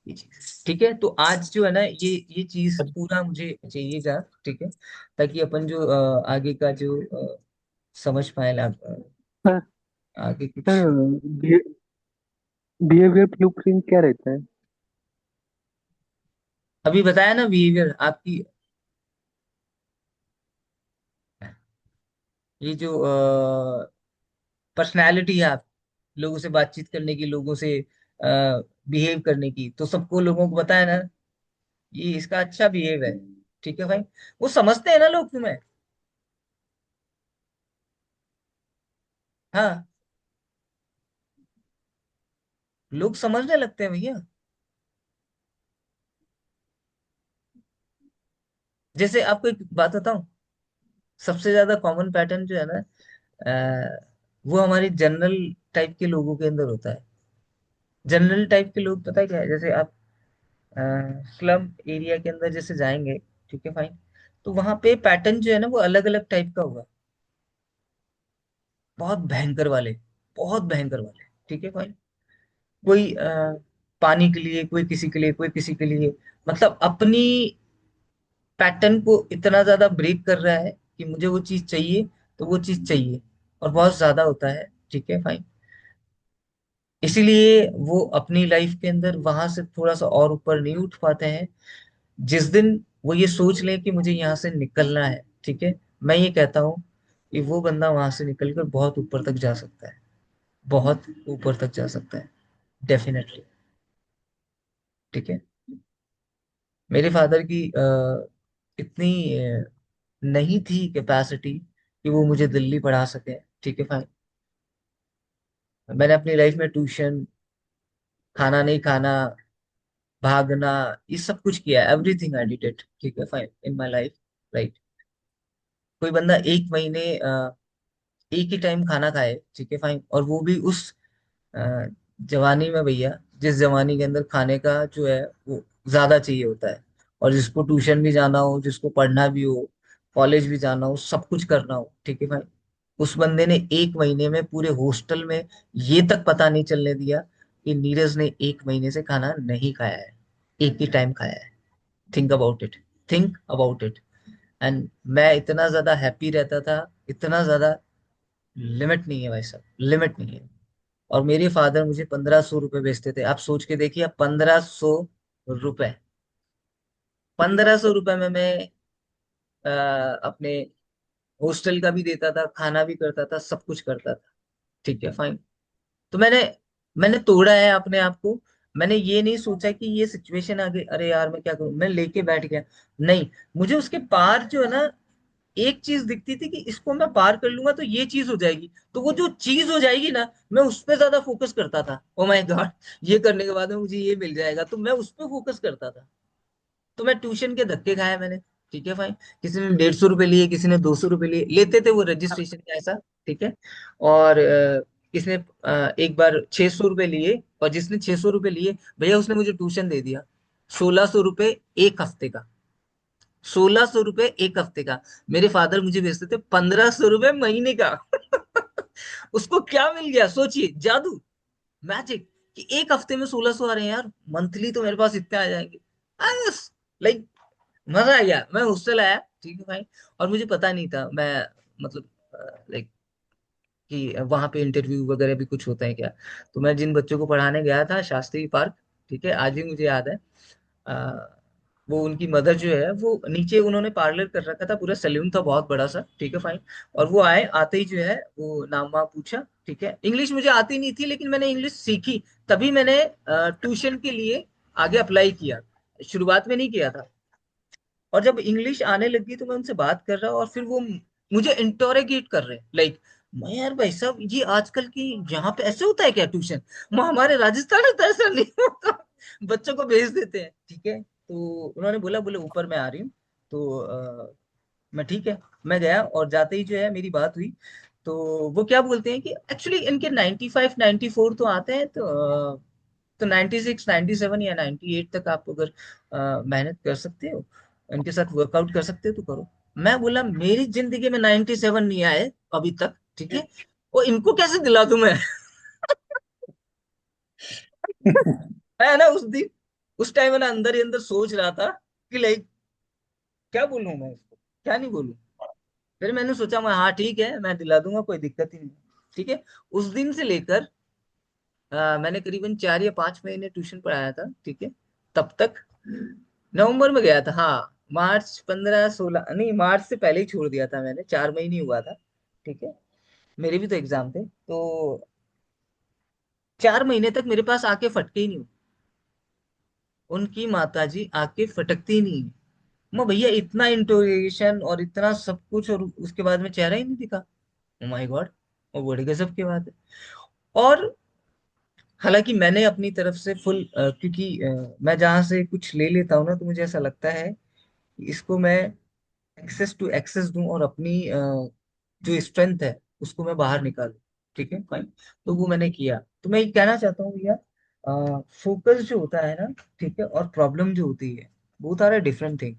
ये चीज, ठीक है। तो आज जो है ना ये चीज पूरा मुझे चाहिएगा, ठीक है, ताकि अपन जो आगे का जो समझ पाए सर आगे कुछ। सर बिहेवियर ब्लूप्रिंट क्या रहता है? अभी बताया ना, बिहेवियर आपकी, ये जो पर्सनैलिटी है आप, लोगों से बातचीत करने की, लोगों से बिहेव करने की, तो सबको लोगों को बताया ना, ये इसका अच्छा बिहेव है, ठीक है भाई। वो समझते हैं ना लोग तुम्हें, हाँ, लोग समझने लगते हैं भैया। जैसे आपको एक बात बताऊं, सबसे ज्यादा कॉमन पैटर्न जो है ना, वो हमारी जनरल टाइप के लोगों के अंदर होता है। जनरल टाइप के लोग, पता है क्या है, जैसे आप स्लम एरिया के अंदर जैसे जाएंगे, ठीक है फाइन, तो वहां पे पैटर्न जो है ना वो अलग अलग टाइप का होगा, बहुत भयंकर वाले, बहुत भयंकर वाले, ठीक है भाई। कोई पानी के लिए, कोई किसी के लिए, कोई किसी के लिए, मतलब अपनी पैटर्न को इतना ज्यादा ब्रेक कर रहा है कि मुझे वो चीज चाहिए तो वो चीज चाहिए, और बहुत ज्यादा होता है। ठीक है फाइन। इसीलिए वो अपनी लाइफ के अंदर वहां से थोड़ा सा और ऊपर नहीं उठ पाते हैं। जिस दिन वो ये सोच लें कि मुझे यहाँ से निकलना है, ठीक है, मैं ये कहता हूँ कि वो बंदा वहां से निकलकर बहुत ऊपर तक जा सकता है, बहुत ऊपर तक जा सकता है, डेफिनेटली। ठीक है। मेरे फादर की इतनी नहीं थी कैपेसिटी कि वो मुझे दिल्ली पढ़ा सके। ठीक है फाइन। मैंने अपनी लाइफ में ट्यूशन, खाना नहीं खाना, भागना, ये सब कुछ किया, एवरीथिंग आई डिड इट। ठीक है fine, in my life, right. कोई बंदा एक महीने एक ही टाइम खाना खाए, ठीक है फाइन, और वो भी उस अ, जवानी में भैया, जिस जवानी के अंदर खाने का जो है वो ज्यादा चाहिए होता है, और जिसको ट्यूशन भी जाना हो, जिसको पढ़ना भी हो, कॉलेज भी जाना हो, सब कुछ करना हो, ठीक है भाई, उस बंदे ने एक महीने में पूरे हॉस्टल में ये तक पता नहीं चलने दिया कि नीरज ने एक महीने से खाना नहीं खाया है, एक ही टाइम खाया है। Think about it, think about it. And मैं इतना ज्यादा हैप्पी रहता था, इतना ज्यादा, लिमिट नहीं है भाई साहब, लिमिट नहीं है। और मेरे फादर मुझे 1500 रुपये बेचते थे। आप सोच के देखिए, 1500 रुपये, 1500 रुपये में मैं अपने हॉस्टल का भी देता था, खाना भी करता था, सब कुछ करता था। ठीक है फाइन। तो मैंने मैंने तोड़ा है अपने आप को। मैंने ये नहीं सोचा कि ये सिचुएशन आ गई, अरे यार मैं क्या करूं, मैं लेके बैठ गया। नहीं, मुझे उसके पार जो है ना, एक चीज दिखती थी कि इसको मैं पार कर लूंगा तो ये चीज हो जाएगी, तो वो जो चीज हो जाएगी ना, मैं उस पर ज्यादा फोकस करता था। ओ माय गॉड, ये करने के बाद में मुझे ये मिल जाएगा, तो मैं उस पर फोकस करता था। तो मैं ट्यूशन के धक्के खाए मैंने। ठीक है फाइन। किसी ने 150 रुपये लिए, किसी ने 200 रुपये लिए, लेते थे वो रजिस्ट्रेशन का ऐसा। ठीक है। और किसी ने एक बार 600 रुपये लिए, और जिसने 600 रुपये लिए भैया, उसने मुझे ट्यूशन दे दिया 1600 रुपये एक हफ्ते का। 1600 रुपये एक हफ्ते का। मेरे फादर मुझे भेजते थे 1500 रुपये महीने का। उसको क्या मिल गया सोचिए, जादू, मैजिक, कि एक हफ्ते में 1600 आ रहे हैं यार, मंथली तो मेरे पास इतने आ जाएंगे। बस, लाइक, मजा आ गया। मैं हॉस्टल आया, ठीक है भाई, और मुझे पता नहीं था, मैं मतलब लाइक कि वहां पे इंटरव्यू वगैरह भी कुछ होता है क्या। तो मैं जिन बच्चों को पढ़ाने गया था शास्त्री पार्क, ठीक है, आज भी मुझे याद है। आ, वो उनकी मदर जो है, वो नीचे उन्होंने पार्लर कर रखा था, पूरा सैलून था बहुत बड़ा सा। ठीक है फाइन। और वो आए, आते ही जो है वो नाम वाम पूछा। ठीक है, इंग्लिश मुझे आती नहीं थी, लेकिन मैंने इंग्लिश सीखी, तभी मैंने ट्यूशन के लिए आगे अप्लाई किया। शुरुआत में नहीं किया था। और जब इंग्लिश आने लगी तो मैं उनसे बात कर रहा, और फिर वो मुझे इंटोरोगेट कर रहे, लाइक, मैं यार भाई साहब, ये आजकल की यहाँ पे ऐसे होता है क्या ट्यूशन, हमारे राजस्थान में तो ऐसा नहीं होता। बच्चों को भेज देते हैं। ठीक है। तो उन्होंने बोला, बोले ऊपर मैं आ रही हूँ। तो मैं ठीक है, मैं गया, और जाते ही जो है मेरी बात हुई। तो वो क्या बोलते हैं कि एक्चुअली इनके 95 94 तो आते हैं, तो 96 97 या 98 तक आप अगर मेहनत कर सकते हो, इनके साथ वर्कआउट कर सकते हो तो करो। मैं बोला मेरी जिंदगी में 97 नहीं आए अभी तक, ठीक है, और इनको कैसे दिला दूं मैं। है ना, उस दिन, उस टाइम में ना अंदर ही अंदर सोच रहा था कि लाइक, क्या बोलूं मैं इसको, क्या नहीं बोलूं। फिर मैंने सोचा, मैं हाँ ठीक है, मैं दिला दूंगा, कोई दिक्कत ही नहीं। ठीक है। उस दिन से लेकर मैंने करीबन 4 या 5 महीने ट्यूशन पढ़ाया था। ठीक है। तब तक नवंबर में गया था, हाँ, मार्च 15 16 नहीं, मार्च से पहले ही छोड़ दिया था मैंने, 4 महीने ही हुआ था। ठीक है। मेरे भी तो एग्जाम थे, तो 4 महीने तक मेरे पास आके फटके ही नहीं। उनकी माताजी आके फटकती ही नहीं। मैं भैया, इतना इंटरोगेशन और इतना सब कुछ, और उसके बाद में चेहरा ही नहीं दिखा। ओ माय गॉड, वो बड़ी गजब की बात है। और हालांकि मैंने अपनी तरफ से फुल, क्योंकि मैं जहां से कुछ ले लेता हूँ ना, तो मुझे ऐसा लगता है कि इसको मैं एक्सेस टू एक्सेस दूं, और अपनी जो स्ट्रेंथ है उसको मैं बाहर निकालूं। ठीक है फाइन। तो वो मैंने किया। तो मैं ये कहना चाहता हूँ भैया, फोकस जो होता है ना, ठीक है, और प्रॉब्लम जो होती है, बहुत सारे डिफरेंट थिंग।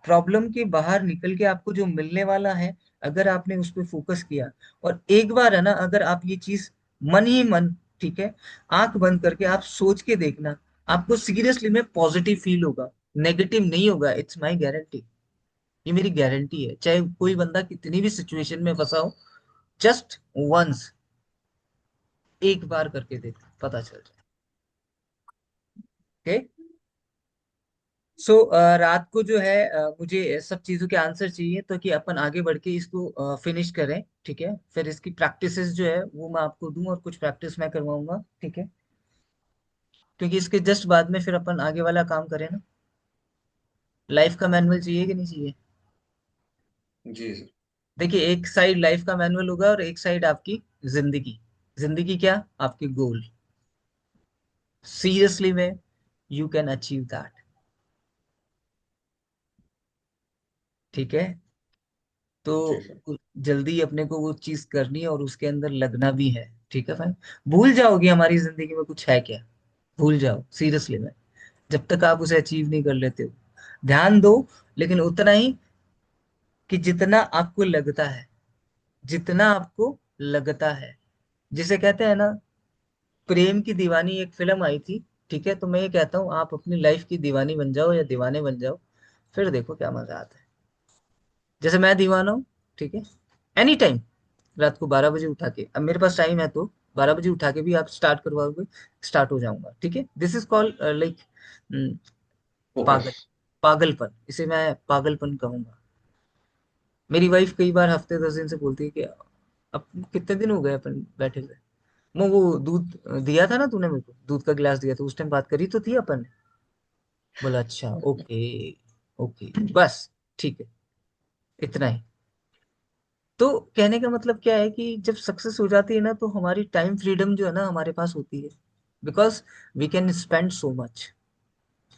प्रॉब्लम के बाहर निकल के आपको जो मिलने वाला है, अगर आपने उस पर फोकस किया, और एक बार है ना, अगर आप ये चीज मन ही मन, ठीक है, आंख बंद करके आप सोच के देखना, आपको सीरियसली में पॉजिटिव फील होगा, नेगेटिव नहीं होगा, इट्स माय गारंटी। ये मेरी गारंटी है, चाहे कोई बंदा कितनी भी सिचुएशन में फंसा हो, जस्ट वंस, एक बार करके देख, पता चल जाए। ओके। सो रात को जो है मुझे सब चीजों के आंसर चाहिए, तो कि अपन आगे बढ़ के इसको फिनिश करें, ठीक है। फिर इसकी प्रैक्टिसेस जो है वो मैं आपको दूं, और कुछ प्रैक्टिस मैं करवाऊंगा, ठीक है, क्योंकि इसके जस्ट बाद में फिर अपन आगे वाला काम करें ना। लाइफ का मैनुअल चाहिए कि नहीं चाहिए? जी सर। देखिए, एक साइड लाइफ का मैनुअल होगा और एक साइड आपकी जिंदगी। जिंदगी क्या? आपकी गोल। सीरियसली में यू कैन अचीव दैट, ठीक है। जी तो सर। जल्दी अपने को वो चीज करनी है और उसके अंदर लगना भी है, ठीक है भाई। भूल जाओगे हमारी जिंदगी में कुछ है क्या, भूल जाओ सीरियसली में, जब तक आप उसे अचीव नहीं कर लेते हो। ध्यान दो, लेकिन उतना ही कि जितना आपको लगता है, जितना आपको लगता है। जिसे कहते हैं ना, प्रेम की दीवानी एक फिल्म आई थी, ठीक है। तो मैं ये कहता हूँ, आप अपनी लाइफ की दीवानी बन जाओ या दीवाने बन जाओ, फिर देखो क्या मजा आता है। जैसे मैं दीवाना हूँ, ठीक है, एनी टाइम, रात को 12 बजे उठा के, अब मेरे पास टाइम है तो 12 बजे उठा के भी आप स्टार्ट करवाओगे, स्टार्ट हो जाऊंगा, ठीक है। This is called like focus. पागल, पागलपन, इसे मैं पागलपन कहूंगा। मेरी वाइफ कई बार हफ्ते 10 दिन से बोलती है कि अब कितने दिन हो गए अपन बैठे हुए, वो दूध दिया था ना तूने मेरे को, दूध का गिलास दिया था, उस टाइम बात करी तो थी अपन ने। बोला अच्छा, ओके, ओके, बस, ठीक है, इतना ही। तो कहने का मतलब क्या है कि जब सक्सेस हो जाती है ना, तो हमारी टाइम फ्रीडम जो है ना हमारे पास होती है, because we can spend so much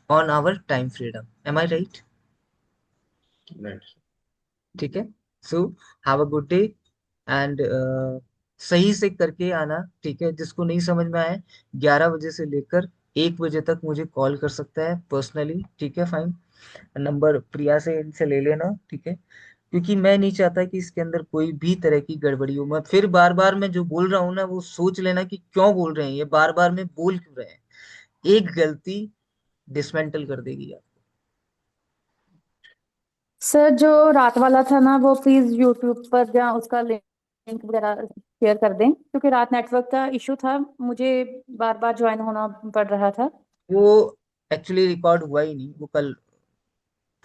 on our time freedom. Am I right? Right. ठीक है। So have a good day, and सही से करके आना, ठीक है। जिसको नहीं समझ में आए, 11 बजे से लेकर 1 बजे तक मुझे कॉल कर सकता है पर्सनली, ठीक है, फाइन। नंबर प्रिया से इनसे ले लेना, ठीक है, क्योंकि मैं नहीं चाहता कि इसके अंदर कोई भी तरह की गड़बड़ी हो। मैं फिर बार बार मैं जो बोल रहा हूँ ना, वो सोच लेना कि क्यों बोल रहे हैं, ये बार बार में बोल क्यों रहे हैं। एक गलती डिसमेंटल कर देगी आप। सर जो रात वाला था ना, वो प्लीज यूट्यूब पर या उसका लिंक वगैरह शेयर कर दें, क्योंकि रात नेटवर्क का इशू था, मुझे बार बार ज्वाइन होना पड़ रहा था। वो एक्चुअली रिकॉर्ड हुआ ही नहीं, वो कल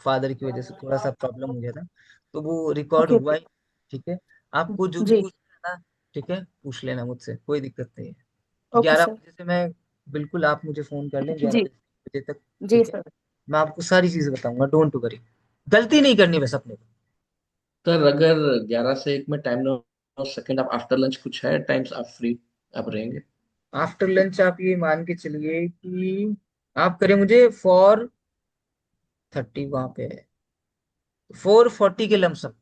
फादर की वजह से थोड़ा सा प्रॉब्लम हो गया था, तो वो रिकॉर्ड ओके हुआ ओके। ही। ठीक है, आपको जो भी जी। पूछना है ना, ठीक है, पूछ लेना मुझसे, कोई दिक्कत नहीं है। ओके ग्यारह सर। बजे से मैं, बिल्कुल आप मुझे फोन कर लें, ग्यारह जी। बजे तक, जी ठीक है। सर। मैं आपको सारी चीजें बताऊंगा, डोंट वरी। गलती नहीं करनी बस अपने को। सर अगर 11 से 1 में टाइम ना हो, सेकंड आप आफ्टर लंच कुछ है टाइम्स आप फ्री, आप रहेंगे? आफ्टर लंच आप ये मान के चलिए कि आप करें मुझे 4:30, वहां पे है 4:40 के लमसम।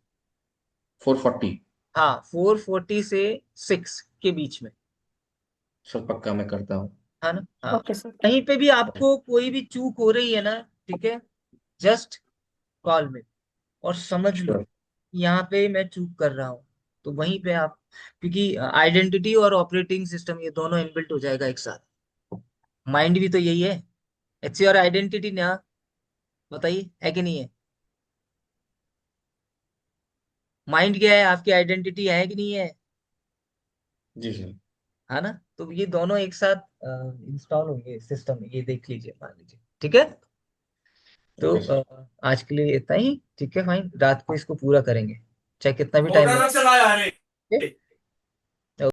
4:40? हाँ, 4:40 से 6 के बीच में, सर पक्का मैं करता हूँ। है ना। हाँ, ओके सर। कहीं पे भी आपको कोई भी चूक हो रही है ना, ठीक है, जस्ट कॉल में, और समझ लो श्योर। कि यहाँ पे मैं चूक कर रहा हूँ, तो वहीं पे आप, क्योंकि आइडेंटिटी और ऑपरेटिंग सिस्टम ये दोनों इनबिल्ट हो जाएगा एक साथ। माइंड भी तो यही है, इट्स योर आइडेंटिटी ना, बताइए है कि नहीं है? माइंड क्या है? आपकी आइडेंटिटी है कि नहीं है? जी सर। है ना। तो ये दोनों एक साथ इंस्टॉल होंगे सिस्टम में, ये देख लीजिए, मान लीजिए, ठीक है। तो ओके सर। आज के लिए इतना ही, ठीक है, फाइन। रात को इसको पूरा करेंगे, चाहे कितना भी टाइम लगे, ठीक है?